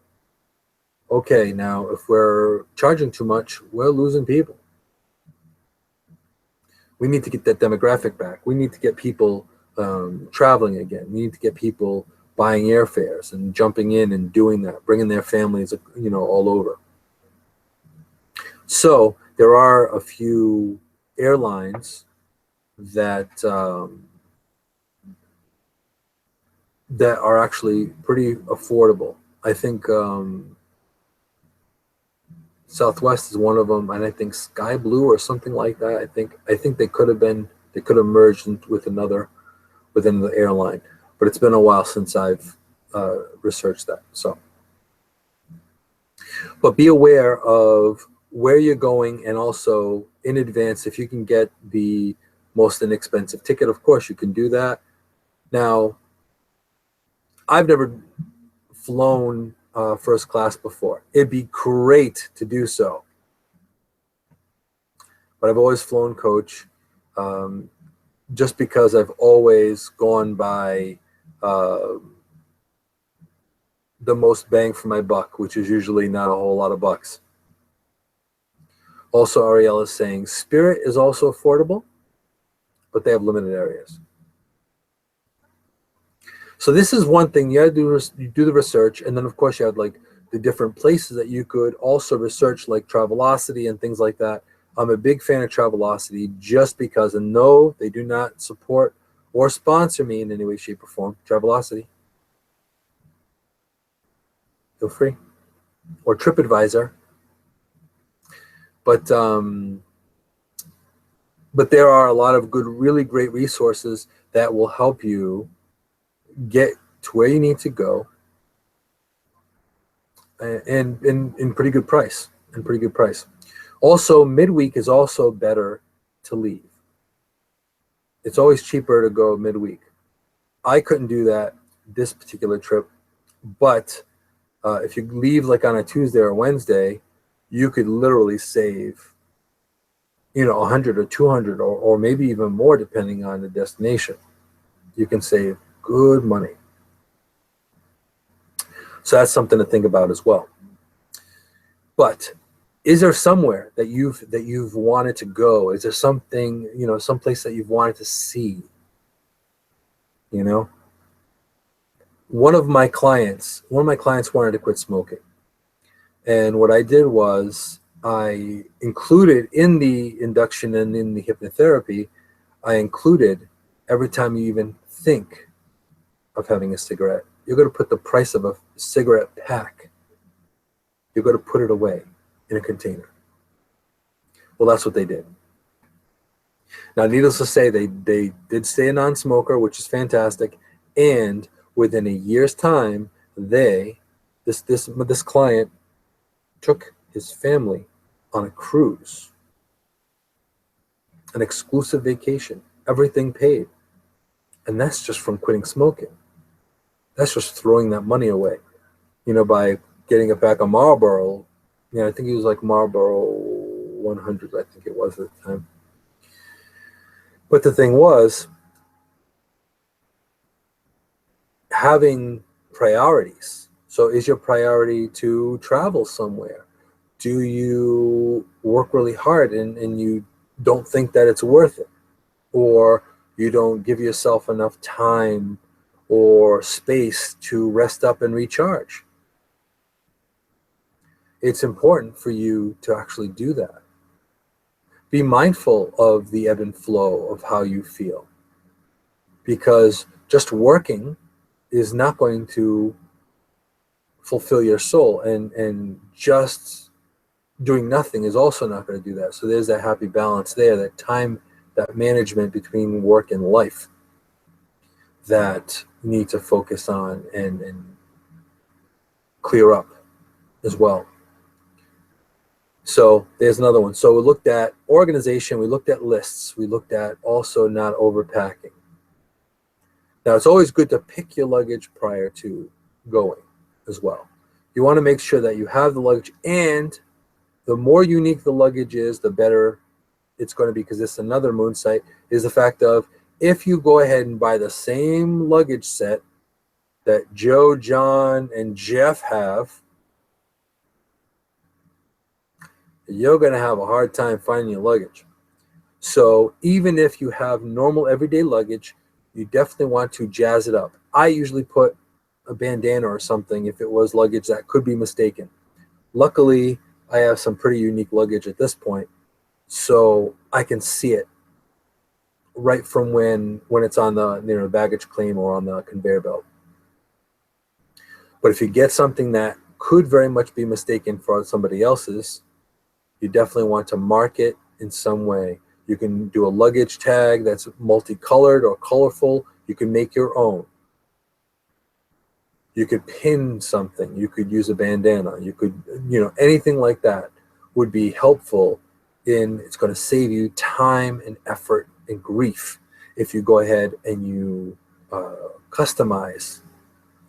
okay, now if we're charging too much, we're losing people. We need to get that demographic back. We need to get people traveling again. We need to get people buying airfares and jumping in and doing that, bringing their families, all over. So there are a few airlines that that are actually pretty affordable. I think Southwest is one of them, and I think Sky Blue or something like that. I think they could have merged within the airline, but it's been a while since I've researched that. So, but be aware of where you're going, and also in advance, if you can get the most inexpensive ticket, of course you can do that. Now, I've never flown first class before. It'd be great to do so, but I've always flown coach, just because I've always gone by the most bang for my buck, which is usually not a whole lot of bucks. Also, Ariel is saying Spirit is also affordable, but they have limited areas. So this is one thing you do the research, and then of course you have like the different places that you could also research, like Travelocity and things like that. I'm a big fan of Travelocity just because, and no, they do not support or sponsor me in any way, shape, or form. Travelocity, feel free, or TripAdvisor. But there are a lot of good, really great resources that will help you get to where you need to go, and in pretty good price. Also, midweek is also better to leave. It's always cheaper to go midweek. I couldn't do that this particular trip, but if you leave like on a Tuesday or Wednesday, you could literally save, 100 or 200 or maybe even more depending on the destination. You can save good money. So that's something to think about as well. But is there somewhere that you've wanted to go? Is there something, someplace that you've wanted to see? One of my clients wanted to quit smoking. And what I did was I included in the induction and in the hypnotherapy, I included every time you even think of having a cigarette, you're going to put the price of a cigarette pack, you're going to put it away in a container. Well, that's what they did. Now, needless to say, they did stay a non-smoker, which is fantastic. And within a year's time, this client took his family on a cruise, an exclusive vacation, everything paid. And that's just from quitting smoking. That's just throwing that money away, by getting it back on Marlboro. I think it was like Marlboro 100, I think it was at the time. But the thing was, having priorities. So is your priority to travel somewhere? Do you work really hard and you don't think that it's worth it? Or you don't give yourself enough time or space to rest up and recharge? It's important for you to actually do that. Be mindful of the ebb and flow of how you feel, because just working is not going to fulfill your soul, and just doing nothing is also not going to do that. So there's that happy balance there, that time, that management between work and life that you need to focus on and clear up as well. So there's another one. So we looked at organization, we looked at lists, we looked at also not overpacking. Now, it's always good to pick your luggage prior to going as well. You want to make sure that you have the luggage, and the more unique the luggage is, the better it's going to be, because this is another moon site, is the fact of, if you go ahead and buy the same luggage set that Joe, John, and Jeff have, you're going to have a hard time finding your luggage. So even if you have normal everyday luggage, you definitely want to jazz it up. I usually put a bandana or something if it was luggage that could be mistaken. Luckily, I have some pretty unique luggage at this point, so I can see it right from when it's on the baggage claim or on the conveyor belt. But if you get something that could very much be mistaken for somebody else's, you definitely want to mark it in some way. You can do a luggage tag that's multicolored or colorful. You can make your own. You could pin something. You could use a bandana. You could, anything like that would be helpful. It's going to save you time and effort and grief if you go ahead and you customize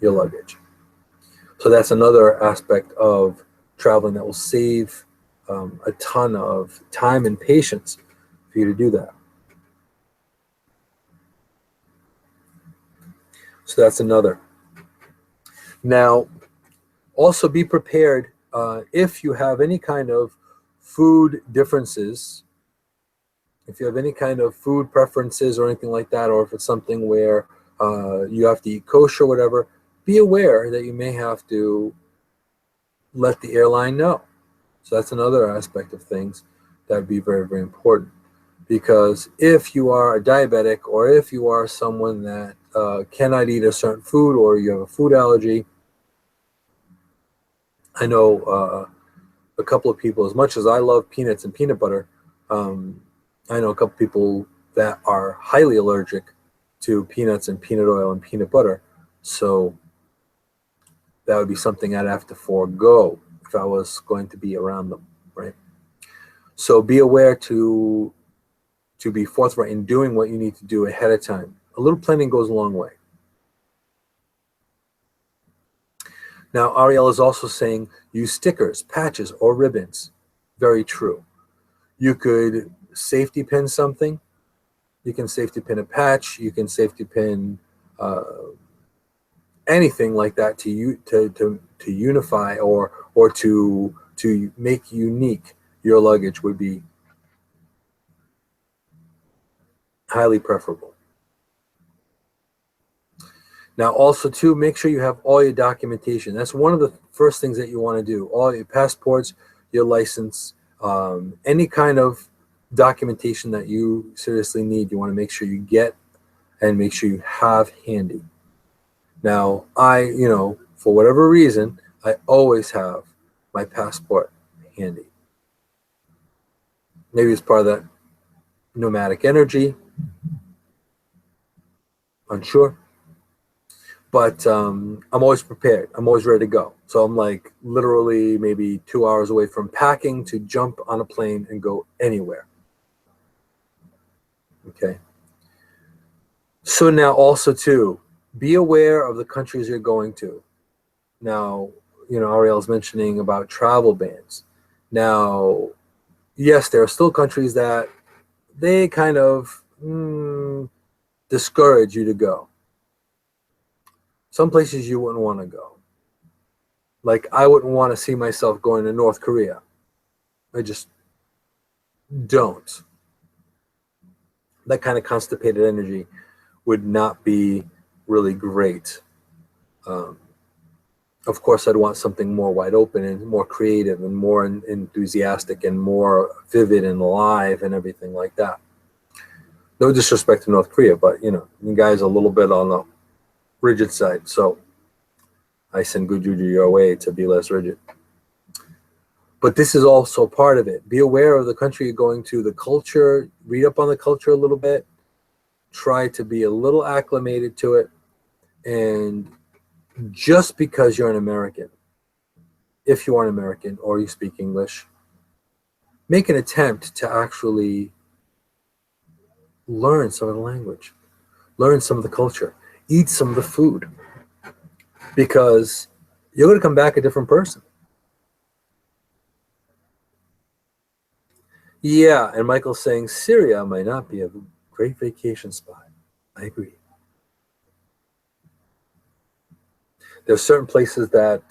your luggage. So that's another aspect of traveling that will save a ton of time and patience for you to do that. So that's another. Now, also be prepared if you have any kind of food differences, if you have any kind of food preferences or anything like that, or if it's something where you have to eat kosher or whatever, be aware that you may have to let the airline know. So that's another aspect of things that would be very, very important. Because if you are a diabetic, or if you are someone that cannot eat a certain food, or you have a food allergy, I know a couple of people, as much as I love peanuts and peanut butter, um, I know a couple people that are highly allergic to peanuts and peanut oil and peanut butter. So that would be something I'd have to forego if I was going to be around them, right? So be aware to be forthright in doing what you need to do ahead of time. A little planning goes a long way. Now, Ariel is also saying use stickers, patches, or ribbons. Very true. You could safety pin something. You can safety pin a patch. You can safety pin uh, anything like that to unify or to make unique your luggage would be highly preferable. Now, also too, make sure you have all your documentation. That's one of the first things that you want to do. All your passports, your license, any kind of documentation that you seriously need, you want to make sure you get and make sure you have handy. Now, for whatever reason, I always have my passport handy. Maybe it's part of that nomadic energy, unsure. But I'm always prepared. I'm always ready to go. So I'm like literally maybe 2 hours away from packing to jump on a plane and go anywhere. Okay. So now also too, be aware of the countries you're going to. Now, Ariel's mentioning about travel bans. Now, yes, there are still countries that they kind of discourage you to go. Some places you wouldn't want to go. Like, I wouldn't want to see myself going to North Korea. I just don't. That kind of constipated energy would not be really great. Of course, I'd want something more wide open and more creative and more enthusiastic and more vivid and live and everything like that. No disrespect to North Korea, but, you guys are a little bit on the rigid side. So I send good juju your way to be less rigid. But this is also part of it. Be aware of the country you're going to, the culture, read up on the culture a little bit, try to be a little acclimated to it. And just because you're an American, if you are an American or you speak English, make an attempt to actually learn some of the language, learn some of the culture, eat some of the food, because you're going to come back a different person. Yeah, and Michael's saying Syria might not be a great vacation spot. I agree. There's certain places that,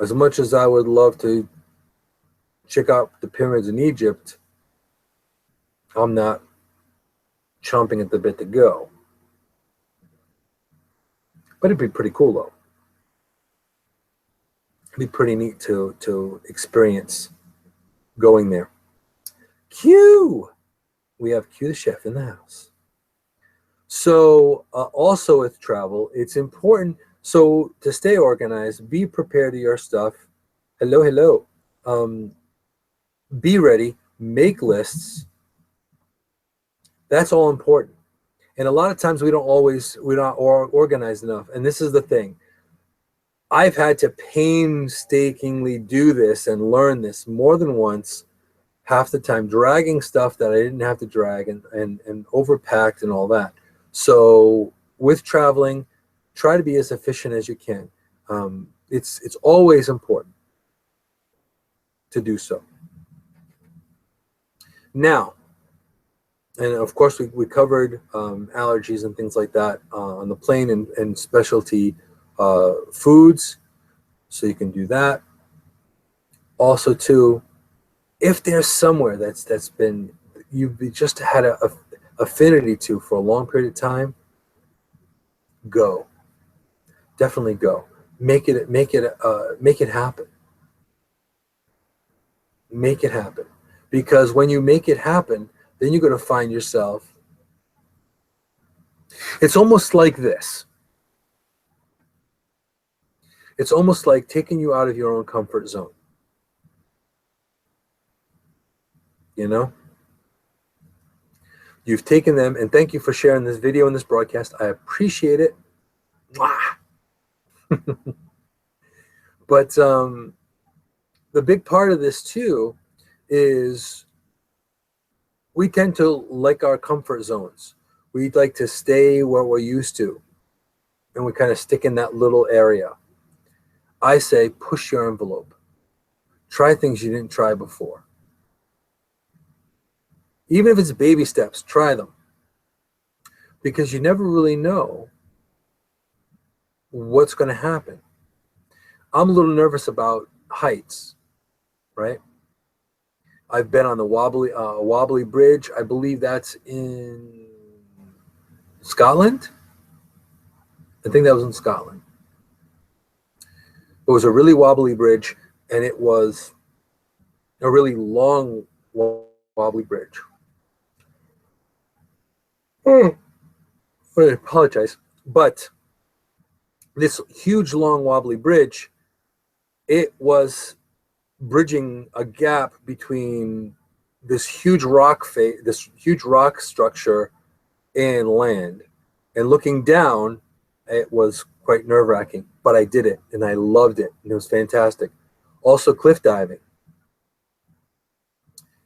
as much as I would love to check out the pyramids in Egypt, I'm not chomping at the bit to go. But it'd be pretty cool, though. It'd be pretty neat to experience going there. Q! We have Q the chef in the house. So also with travel, it's important. So to stay organized, be prepared of your stuff. Hello. Be ready. Make lists. That's all important. And a lot of times we're not organized enough. And this is the thing. I've had to painstakingly do this and learn this more than once, half the time, dragging stuff that I didn't have to drag and overpacked and all that. So with traveling, try to be as efficient as you can. It's always important to do so. Now, and of course, we covered allergies and things like that on the plane and specialty foods, so you can do that. Also, too, if there's somewhere that's been you've just had a affinity to for a long period of time, go. Definitely go. Make it happen. Make it happen, because when you make it happen, then you're going to find yourself. It's almost like this. It's almost like taking you out of your own comfort zone. You know? You've taken them, and thank you for sharing this video and this broadcast. I appreciate it. But the big part of this too is we tend to like our comfort zones. We like to stay where we're used to, and we kind of stick in that little area. I say push your envelope. Try things you didn't try before. Even if it's baby steps, try them. Because you never really know what's going to happen. I'm a little nervous about heights, right? I've been on the wobbly bridge. I believe that's in Scotland. I think that was in Scotland. It was a really wobbly bridge, and it was a really long wobbly bridge. I apologize, but this huge, long, wobbly bridge, it was bridging a gap between this huge rock structure and land. And looking down, it was quite nerve-wracking, but I did it, and I loved it, and it was fantastic. Also, cliff diving.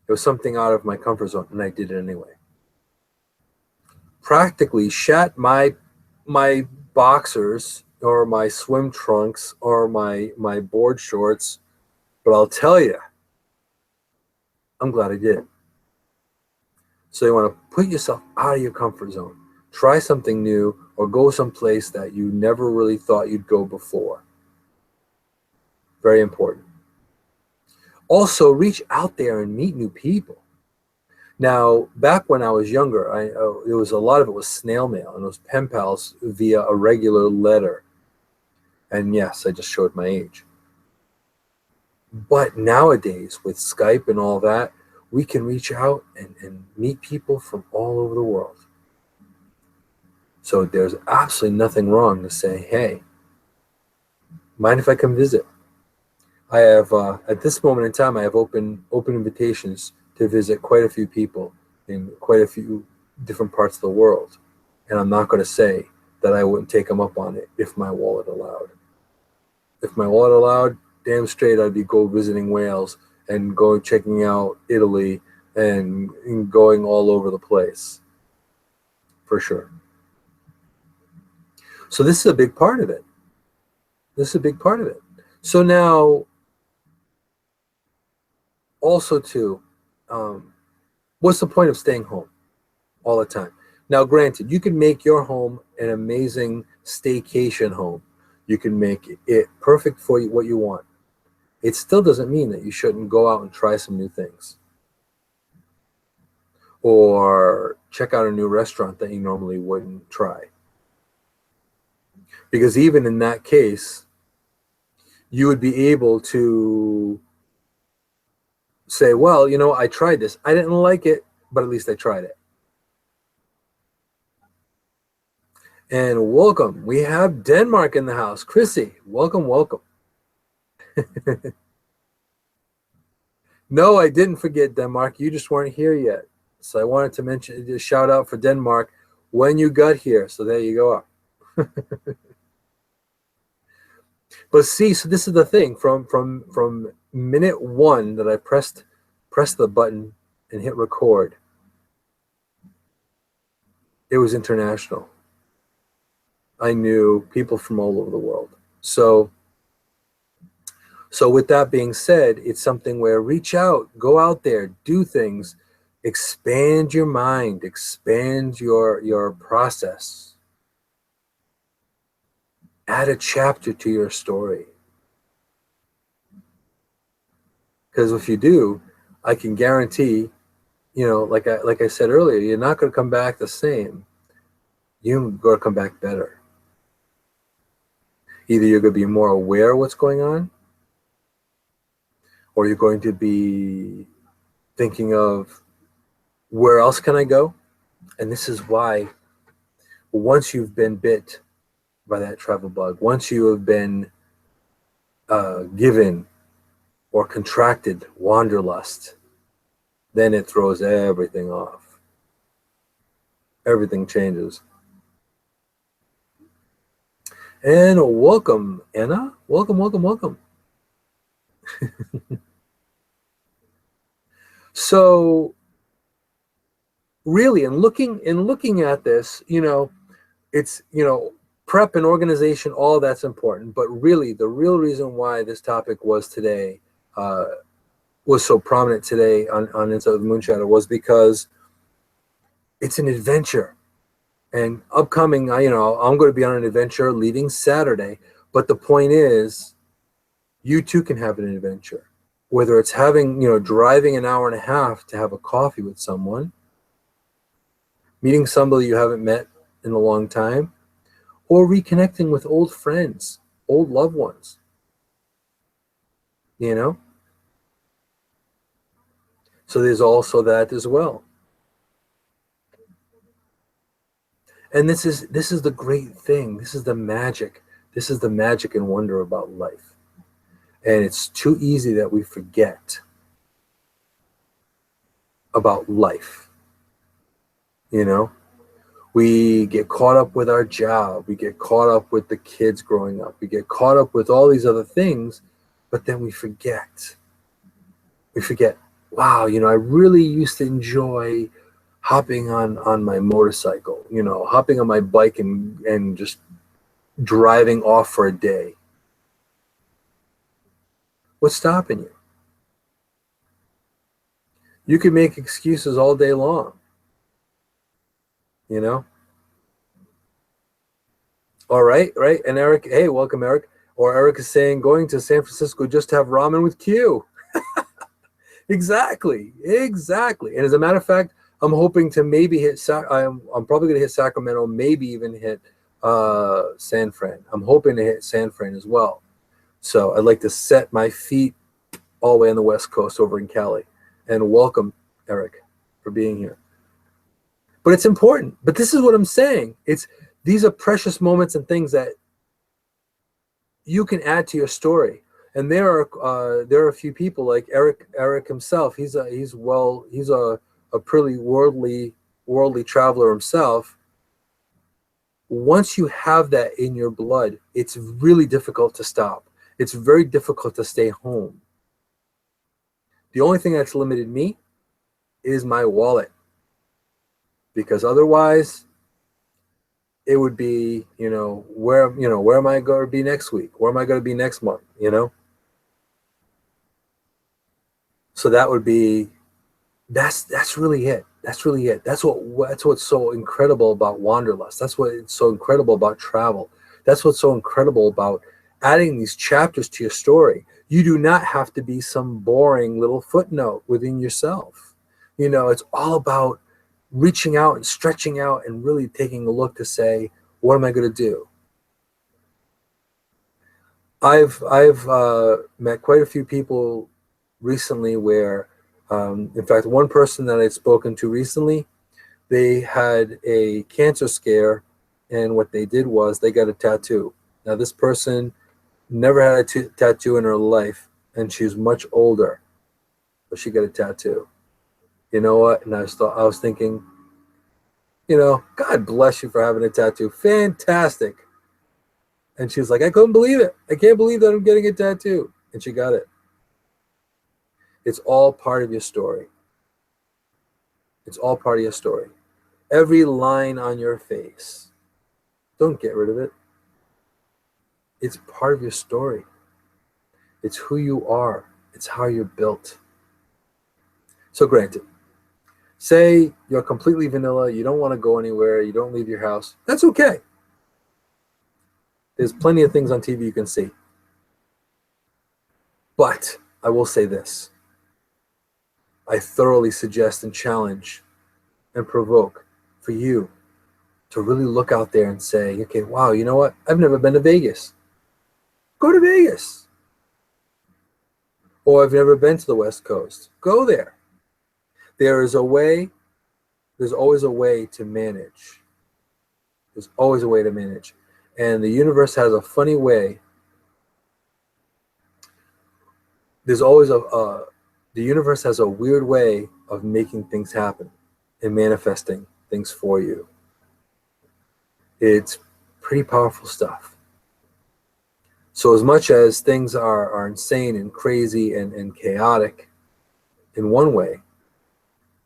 It was something out of my comfort zone, and I did it anyway. Practically shat my boxers or my swim trunks or my board shorts, but I'll tell you, I'm glad I did it. So you want to put yourself out of your comfort zone. Try something new or go someplace that you never really thought you'd go before. Very important. Also, reach out there and meet new people. Now, back when I was younger, a lot of it was snail mail, and it was pen pals via a regular letter. And yes, I just showed my age. But nowadays, with Skype and all that, we can reach out and meet people from all over the world. So there's absolutely nothing wrong to say, hey, mind if I come visit? I have, at this moment in time, I have open invitations to visit quite a few people in quite a few different parts of the world. And I'm not going to say that I wouldn't take them up on it if my wallet allowed. If my wallet allowed, damn straight I'd be go visiting Wales and go checking out Italy and going all over the place. For sure. So this is a big part of it. This is a big part of it. So now, also too, what's the point of staying home all the time? Now, granted, you can make your home an amazing staycation home. You can make it perfect for you, what you want. It still doesn't mean that you shouldn't go out and try some new things. Or check out a new restaurant that you normally wouldn't try. Because even in that case, you would be able to say, well, you know, I tried this. I didn't like it, but at least I tried it. And welcome. We have Denmark in the house. Chrissy, welcome, welcome. No, I didn't forget Denmark. You just weren't here yet. So I wanted to mention, a shout out for Denmark when you got here. So there you go. But see, so this is the thing. From minute one that I pressed the button and hit record, it was international. I knew people from all over the world. So with that being said, it's something where reach out, go out there, do things, expand your mind, expand your process. Add a chapter to your story. Because if you do, I can guarantee, you know, like I said earlier, you're not going to come back the same. You're going to come back better. Either you're going to be more aware of what's going on, or you're going to be thinking of, where else can I go? And this is why, once you've been bit by that travel bug, once you have been given or contracted wanderlust, then it throws everything off. Everything changes. And welcome, Anna. Welcome, welcome, welcome. So really, in looking at this, it's, prep and organization, all that's important. But really, the real reason why this topic was today, was so prominent today on Inside the Moonshadow, was because it's an adventure. And upcoming, I'm going to be on an adventure leaving Saturday. But the point is, you too can have an adventure. Whether it's driving an hour and a half to have a coffee with someone, meeting somebody you haven't met in a long time, or reconnecting with old friends, old loved ones. So there's also that as well. And this is the great thing. This is the magic. This is the magic and wonder about life. And it's too easy that we forget about life. We get caught up with our job. We get caught up with the kids growing up. We get caught up with all these other things, but then we forget. Wow, I really used to enjoy hopping on my motorcycle, hopping on my bike and just driving off for a day. What's stopping you? You can make excuses all day long. All right. And Eric, hey, welcome, Eric. Or Eric is saying going to San Francisco just to have ramen with Q. Exactly. And as a matter of fact, I'm hoping to maybe hit. I'm probably going to hit Sacramento, maybe even hit San Fran. I'm hoping to hit San Fran as well. So I'd like to set my feet all the way on the West Coast over in Cali. And welcome, Eric, for being here. But it's important. But this is what I'm saying. These are precious moments and things that you can add to your story. And there are a few people like Eric himself. He's a pretty worldly traveler himself. Once you have that in your blood, it's really difficult to stop. It's very difficult to stay home. The only thing that's limited me is my wallet. Because otherwise, it would be, where am I going to be next week? Where am I going to be next month? So that would be, that's really it. That's really it. That's what's so incredible about wanderlust. That's what's so incredible about travel. That's what's so incredible about adding these chapters to your story. You do not have to be some boring little footnote within yourself. It's all about reaching out and stretching out and really taking a look to say, what am I going to do? I've met quite a few people recently where, in fact, one person that I'd spoken to recently, they had a cancer scare, and what they did was they got a tattoo. Now, this person never had a tattoo in her life, and she's much older, but she got a tattoo. You know what? And I was thinking, God bless you for having a tattoo. Fantastic. And she was like, I couldn't believe it. I can't believe that I'm getting a tattoo. And she got it. It's all part of your story. It's all part of your story. Every line on your face, don't get rid of it. It's part of your story. It's who you are. It's how you're built. So granted, say you're completely vanilla, you don't want to go anywhere, you don't leave your house. That's okay. There's plenty of things on TV you can see. But I will say this. I thoroughly suggest and challenge and provoke for you to really look out there and say, okay, wow, you know what? I've never been to Vegas. Go to Vegas. Or I've never been to the West Coast. Go there. There's always a way to manage. There's always a way to manage. And the universe has a funny way there's always the universe has a weird way of making things happen and manifesting things for you. It's pretty powerful stuff. So as much as things are insane and crazy and chaotic in one way,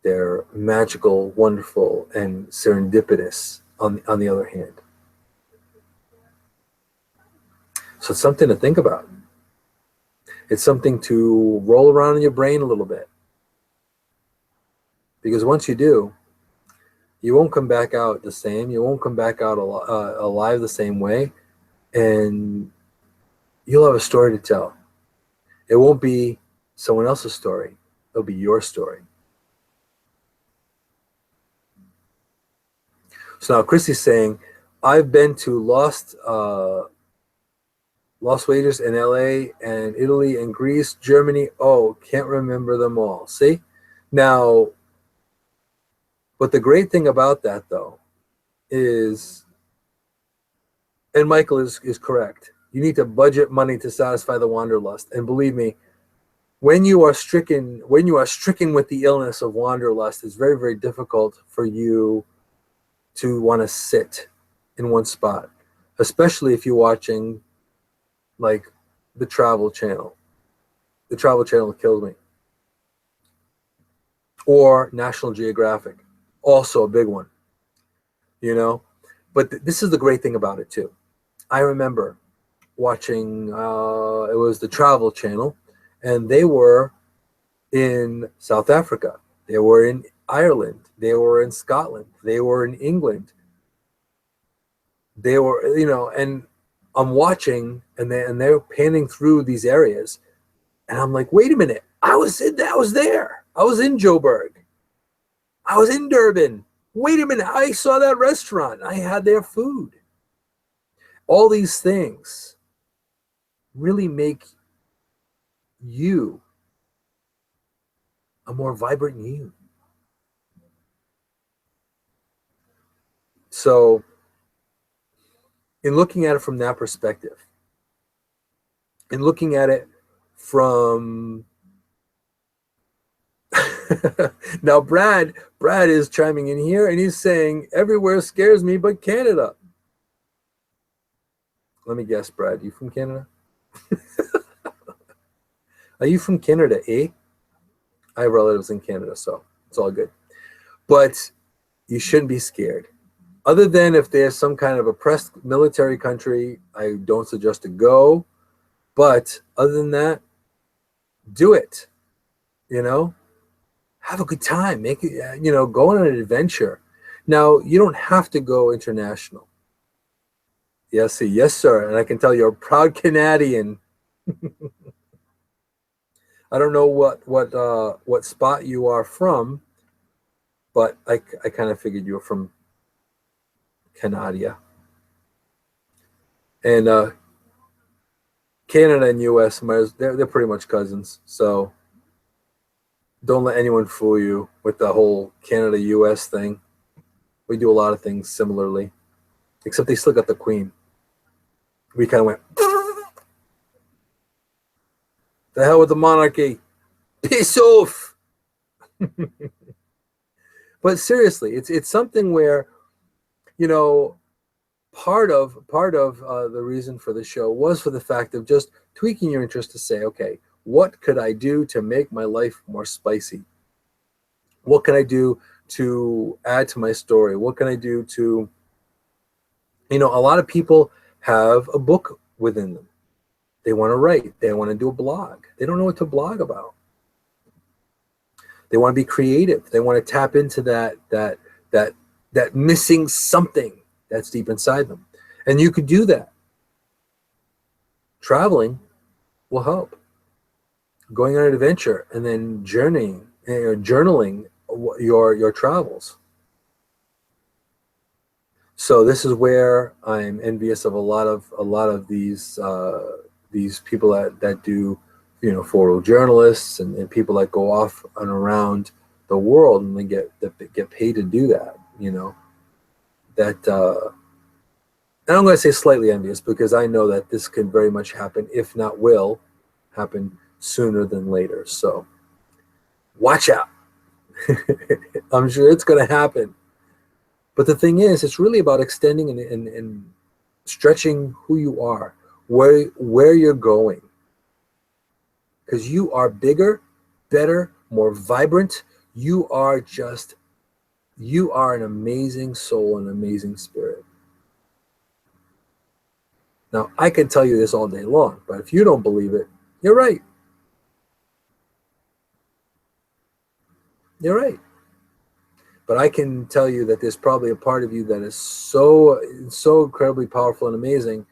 they're magical, wonderful, and serendipitous on the other hand. So it's something to think about. It's something to roll around in your brain a little bit. Because once you do, you won't come back out the same. You won't come back out alive the same way. And you'll have a story to tell. It won't be someone else's story. It'll be your story. So now Chrissy's saying, I've been to Las Vegas and LA and Italy and Greece, Germany. Oh, can't remember them all. See? Now, but the great thing about that, though, is, and Michael is correct, you need to budget money to satisfy the wanderlust. And believe me, when you are stricken with the illness of wanderlust, it's very, very difficult for you to want to sit in one spot, especially if you're watching like the Travel Channel. The Travel Channel kills me. Or National Geographic, also a big one, you know. But this is the great thing about it too. I remember watching, it was the Travel Channel, and they were in South Africa. They were in Ireland. They were in Scotland. They were in England. They were, you know, and I'm watching, and they're panning through these areas, and I'm like, wait a minute, I was there. I was in Joburg. I was in Durban. Wait a minute, I saw that restaurant. I had their food. All these things really make you a more vibrant you. So, in looking at it from that perspective, in looking at it from now, Brad is chiming in here, and he's saying everywhere scares me but Canada. Let me guess, Brad, you from Canada? Are you from Canada, eh? I have relatives in Canada, so it's all good. But you shouldn't be scared. Other than if there's some kind of oppressed military country, I don't suggest to go. But other than that, do it. You know, have a good time. Make it, you know, go on an adventure. Now, you don't have to go international. Yes, sir. And I can tell you're a proud Canadian. I don't know what spot you are from, but I kind of figured you were from Canada. And Canada and US, they're pretty much cousins. So don't let anyone fool you with the whole Canada-US thing. We do a lot of things similarly, except they still got the Queen. We kind of went, the hell with the monarchy. Piss off. But seriously, it's something where, you know, part of the reason for the show was for the fact of just tweaking your interest to say, okay, what could I do to make my life more spicy? What can I do to add to my story? What can I do to, you know, a lot of people have a book within them. They want to write. They want to do a blog. They don't know what to blog about. They want to be creative. They want to tap into that missing something that's deep inside them. And you could do that. Traveling will help. Going on an adventure and then journeying, journaling your travels. So this is where I'm envious of a lot of these people that do, you know, photojournalists and people that go off and around the world and they get paid to do that. You know, that and I'm going to say slightly envious because I know that this can very much happen, if not will happen, sooner than later. So watch out. I'm sure it's going to happen. But the thing is, it's really about extending and stretching who you are, where you're going. Because you are bigger, better, more vibrant. You are an amazing soul, an amazing spirit. Now, I can tell you this all day long, but if you don't believe it, you're right. You're right. But I can tell you that there's probably a part of you that is so incredibly powerful and amazing.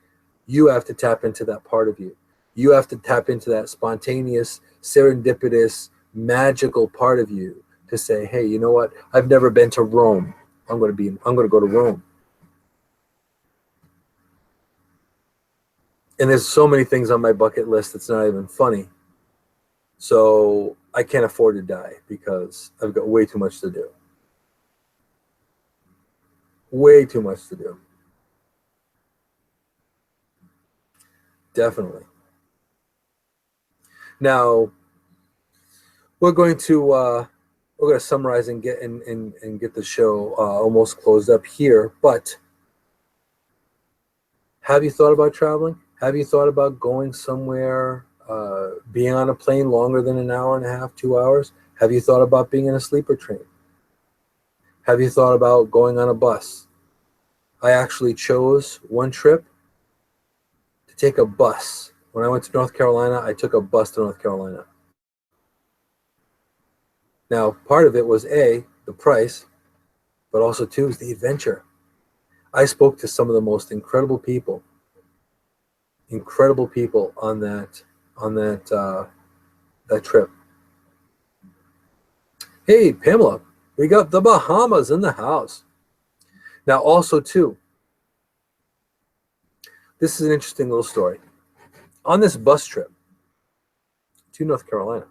You have to tap into that part of you. You have to tap into that spontaneous, serendipitous, magical part of you to say, hey, you know what? I've never been to Rome. I'm going to go to Rome. And there's so many things on my bucket list that's not even funny. So I can't afford to die because I've got way too much to do. Way too much to do. Definitely. Now we're going to summarize and get and get the show almost closed up here. But have you thought about traveling? Have you thought about going somewhere, being on a plane longer than an hour and a half, 2 hours? Have you thought about being in a sleeper train? Have you thought about going on a bus? I actually chose one trip to take a bus. When I went to North Carolina, I took a bus to North Carolina. Now, part of it was A, the price, but also two, is the adventure. I spoke to some of the most incredible people on that trip. Hey, Pamela, we got the Bahamas in the house. Now, also, too, this is an interesting little story. On this bus trip to North Carolina,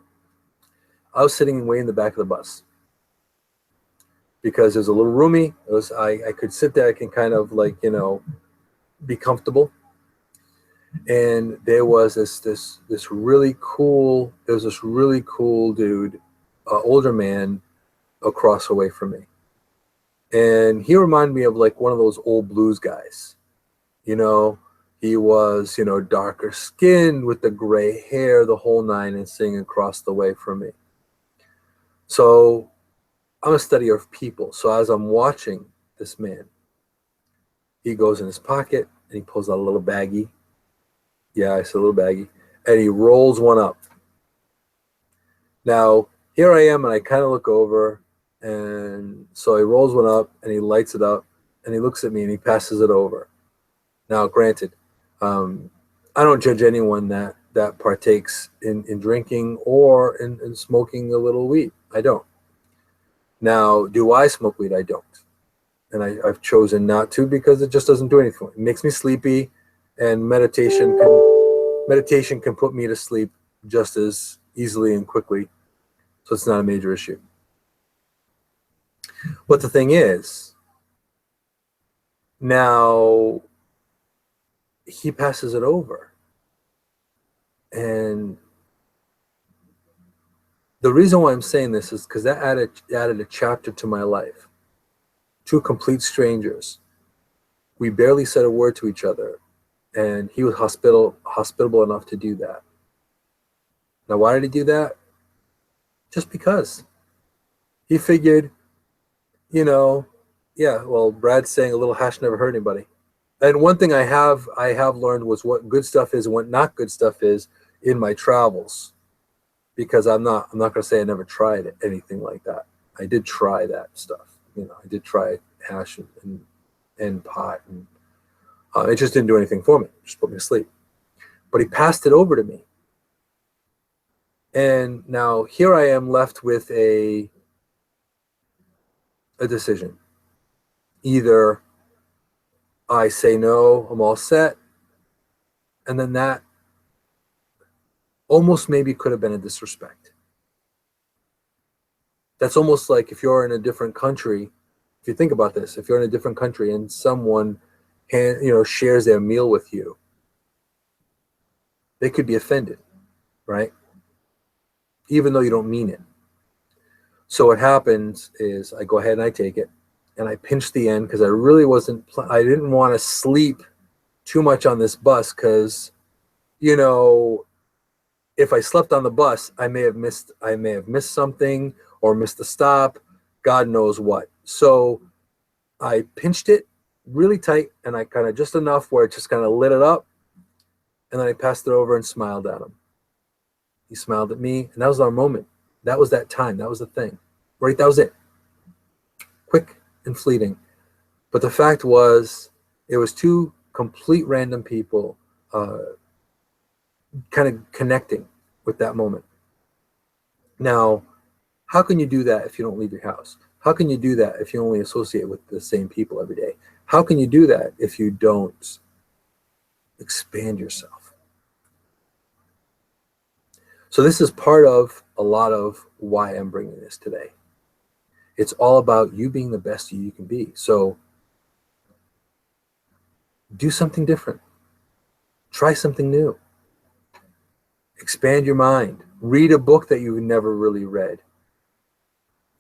I was sitting way in the back of the bus because it was a little roomy. I could sit there. I can kind of be comfortable. And there was this really cool dude, older man, across away from me, and he reminded me of like one of those old blues guys. He was darker skinned with the gray hair, the whole nine, and sitting across the way from me. So I'm a studier of people. So as I'm watching this man, he goes in his pocket and he pulls out a little baggie. Yeah, I said a little baggie. And he rolls one up. Now, here I am, and I kind of look over. And so he rolls one up, and he lights it up, and he looks at me, and he passes it over. Now, granted, I don't judge anyone that partakes in drinking or in smoking a little weed. I don't. Now, do I smoke weed? I don't. And I've chosen not to because it just doesn't do anything. It makes me sleepy, and meditation can put me to sleep just as easily and quickly. So it's not a major issue. But the thing is, now he passes it over. And the reason why I'm saying this is because that added a chapter to my life. Two complete strangers. We barely said a word to each other, and he was hospitable enough to do that. Now, why did he do that? Just because. He figured, Brad's saying a little hash never hurt anybody. And one thing I have learned was what good stuff is and what not good stuff is in my travels. Because I'm not going to say I never tried anything like that. I did try that stuff. I did try hash and pot, and it just didn't do anything for me. It just put me to sleep. But he passed it over to me. And now here I am left with a decision. Either I say no, I'm all set, and then that almost maybe could have been a disrespect. That's almost like if you're in a different country, if you think about this, if you're in a different country and someone shares their meal with you, they could be offended, right? even though you don't mean it. So what happens is I go ahead and I take it and I pinch the end because I really I didn't want to sleep too much on this bus because, you know, if I slept on the bus, I may have missed something or missed a stop, God knows what. So I pinched it really tight and I kind of just enough where it just kind of lit it up. And then I passed it over and smiled at him. He smiled at me, and that was our moment. That was that time. That was the thing. Right? That was it. Quick and fleeting. But the fact was, it was two complete random people kind of connecting with that moment. Now, how can you do that if you don't leave your house? How can you do that if you only associate with the same people every day? How can you do that if you don't expand yourself? So this is part of a lot of why I'm bringing this today. It's all about you being the best you can be. So do something different. Try something new. Expand your mind. Read a book that you've never really read.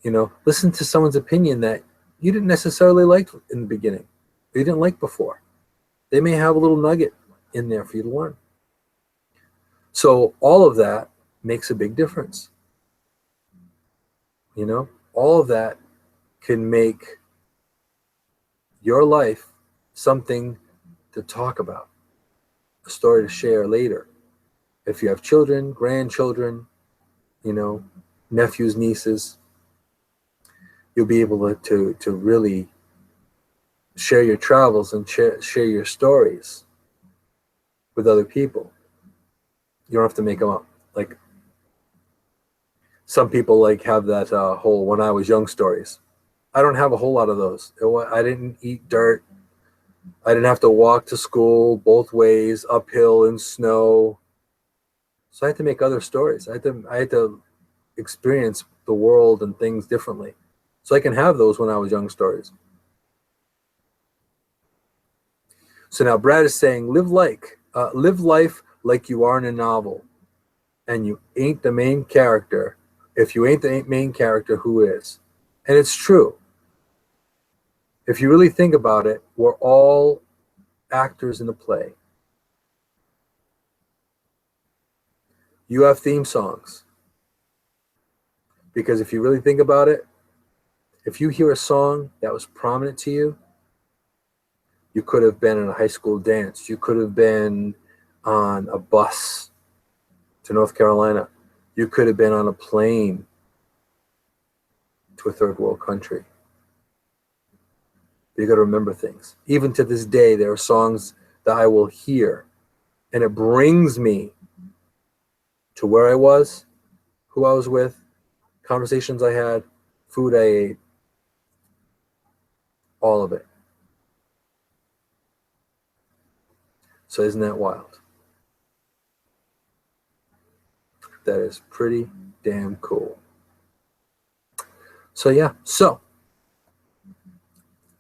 You know, listen to someone's opinion that you didn't necessarily like in the beginning, or you didn't like before. They may have a little nugget in there for you to learn. So all of that makes a big difference. You know, all of that can make your life something to talk about, a story to share later. If you have children, grandchildren, you know, nephews, nieces, you'll be able to really share your travels and share your stories with other people. You don't have to make them up. Like some people like have that whole when I was young stories. I don't have a whole lot of those. I didn't eat dirt. I didn't have to walk to school both ways, uphill in snow. So I had to make other stories. I had to experience the world and things differently. So I can have those when I was young stories. So now Brad is saying, live life like you are in a novel, and you ain't the main character. If you ain't the main character, who is? And it's true. If you really think about it, we're all actors in the play. You have theme songs. Because if you really think about it, if you hear a song that was prominent to you, you could have been in a high school dance. You could have been on a bus to North Carolina. You could have been on a plane to a third world country. You got to remember things. Even to this day, there are songs that I will hear, and it brings me to where I was, who I was with, conversations I had, food I ate, all of it. So isn't that wild? That is pretty damn cool. So yeah, so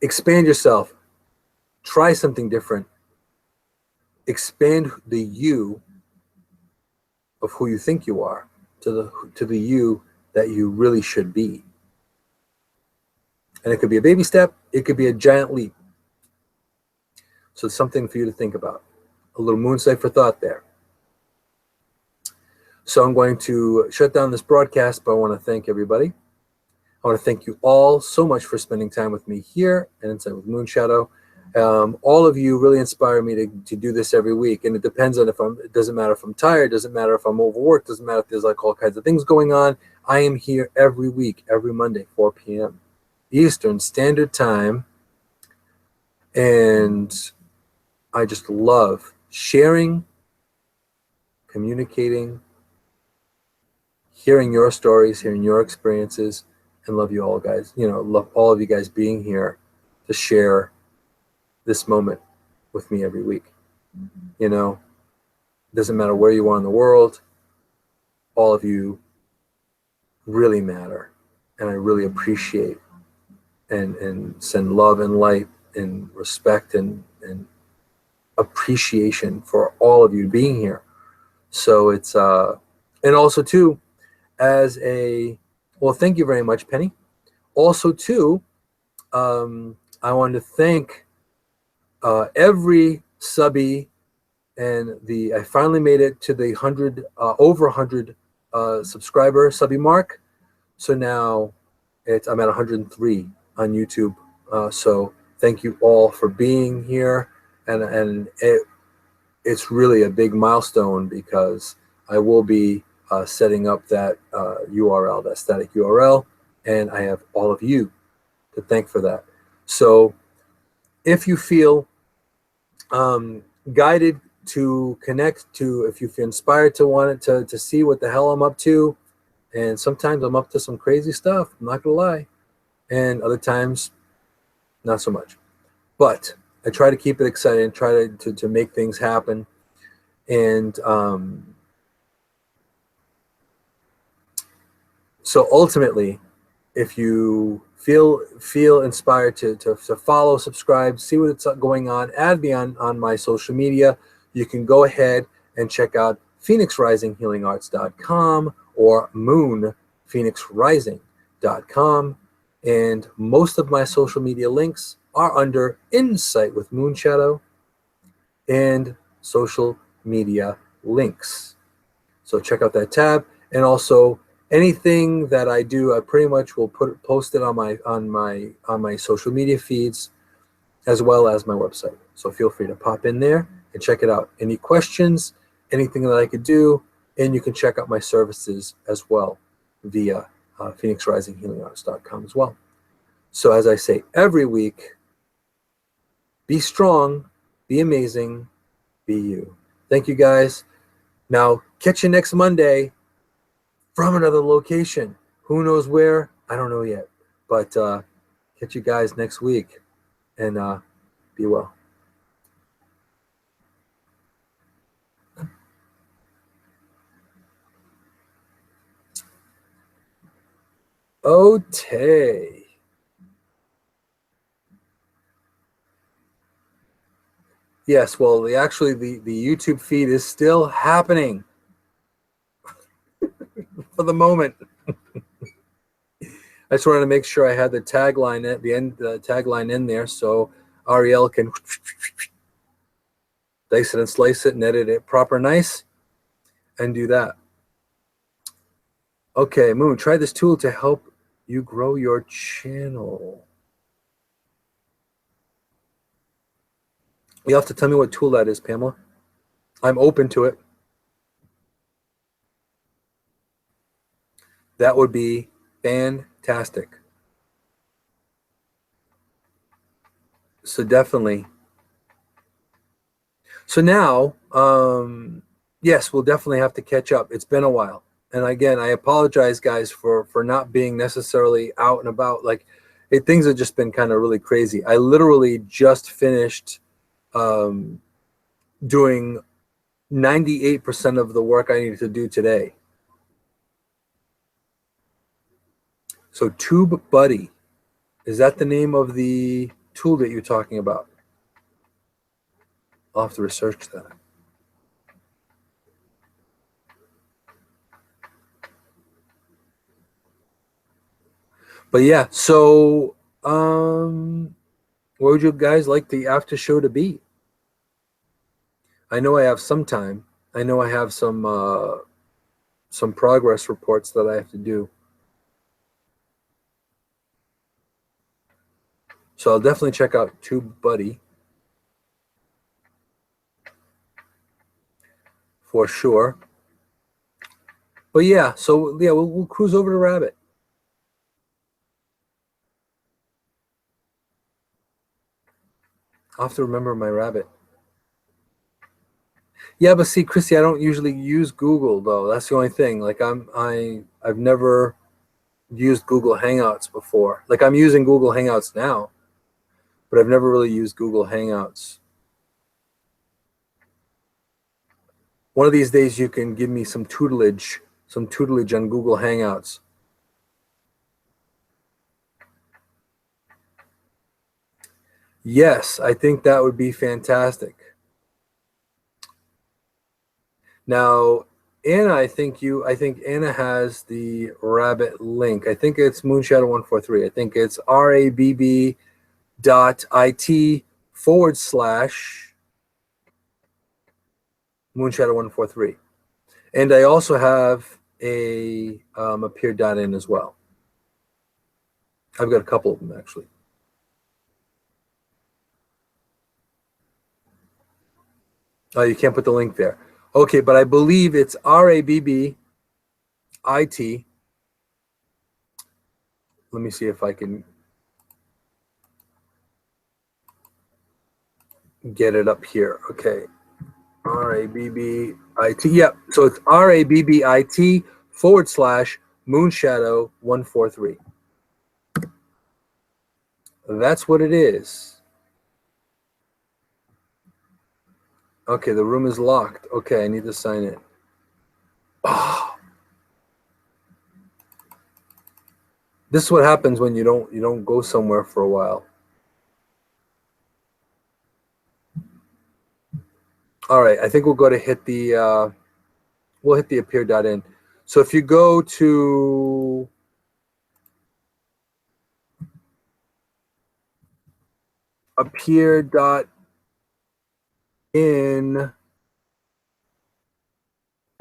expand yourself. Try something different. Expand the you of who you think you are to the you that you really should be. And it could be a baby step. It could be a giant leap. So it's something for you to think about. A little moonlight for thought there. So I'm going to shut down this broadcast, but I want to thank everybody. I want to thank you all so much for spending time with me here and Inside with Moonshadow. All of you really inspire me to do this every week. And it depends on it doesn't matter if I'm tired, doesn't matter if I'm overworked, doesn't matter if there's like all kinds of things going on. I am here every week, every Monday, 4 p.m. Eastern Standard Time. And I just love sharing, communicating, hearing your stories, hearing your experiences, and love you all guys. You know, love all of you guys being here to share this moment with me every week. You know, doesn't matter where you are in the world, all of you really matter. And I really appreciate and send love and light and respect and appreciation for all of you being here. So it's and also too, as a, well, thank you very much, Penny. Also, too, I wanted to thank every subby, and I finally made it to the 100, over 100 subscriber subby mark. So now I'm at 103 on YouTube. So thank you all for being here, and it's really a big milestone because I will be setting up that URL, that static URL, and I have all of you to thank for that. So if you feel guided to connect to, if you feel inspired to want it to see what the hell I'm up to, and sometimes I'm up to some crazy stuff, I'm not gonna lie, and other times not so much. But I try to keep it exciting, try to make things happen. And so ultimately, if you feel inspired to follow, subscribe, see what's going on, add me on my social media, you can go ahead and check out phoenixrisinghealingarts.com or moonphoenixrising.com. And most of my social media links are under Insight with Moonshadow and social media links. So check out that tab. And also anything that I do, I pretty much will post it on my social media feeds as well as my website. So feel free to pop in there and check it out. Any questions, anything that I could do, and you can check out my services as well via phoenixrisinghealingarts.com as well. So as I say every week, be strong, be amazing, be you. Thank you guys. Now, catch you next Monday from another location. Who knows where? I don't know yet. But catch you guys next week, and be well. Okay. Yes, well, the YouTube feed is still happening for the moment. I just wanted to make sure I had the tagline at the end, the tagline in there, so Ariel can dice it and slice it and edit it proper nice and do that. Okay, Moon, try this tool to help you grow your channel. You'll have to tell me what tool that is, Pamela. I'm open to it. That would be fantastic. So definitely. So now, yes, we'll definitely have to catch up. It's been a while. And again, I apologize, guys, for not being necessarily out and about. Like, things have just been kind of really crazy. I literally just finished doing 98% of the work I needed to do today. So TubeBuddy, is that the name of the tool that you're talking about? I'll have to research that. But yeah, so what would you guys like the after show to be? I know I have some time. I know I have some progress reports that I have to do. So I'll definitely check out TubeBuddy for sure. But yeah, so yeah, we'll cruise over to Rabbit. I'll have to remember my Rabbit. Yeah, but see, Christy, I don't usually use Google though. That's the only thing. Like I've never used Google Hangouts before. Like I'm using Google Hangouts now, but I've never really used Google Hangouts. One of these days you can give me some tutelage on Google Hangouts. Yes, I think that would be fantastic. Now, Anna, I think Anna has the rabbit link. I think it's Moonshadow 143. I think it's rabb.it / Moonshadow 143. And I also have a appear.in as well. I've got a couple of them actually. Oh, you can't put the link there. Okay, but I believe it's rabb.it. Let me see if I can get it up here. Okay. rabb.it. Yep. So it's rabb.it / Moonshadow 143. That's what it is. Okay, the room is locked. Okay, I need to sign in. Oh, this is what happens when you don't go somewhere for a while. All right, I think we'll go to hit the we'll hit the appear.in. So if you go to appear.in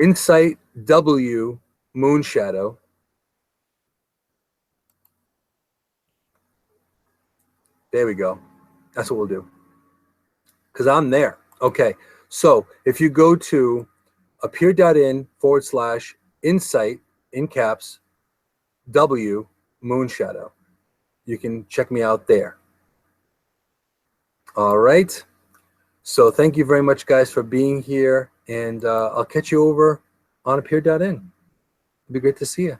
Insight W Moonshadow. There we go. That's what we'll do. Because I'm there. Okay. So if you go to appear.in / Insight in caps W Moonshadow, you can check me out there. All right. So thank you very much, guys, for being here. And I'll catch you over on appear.in. It'd be great to see you.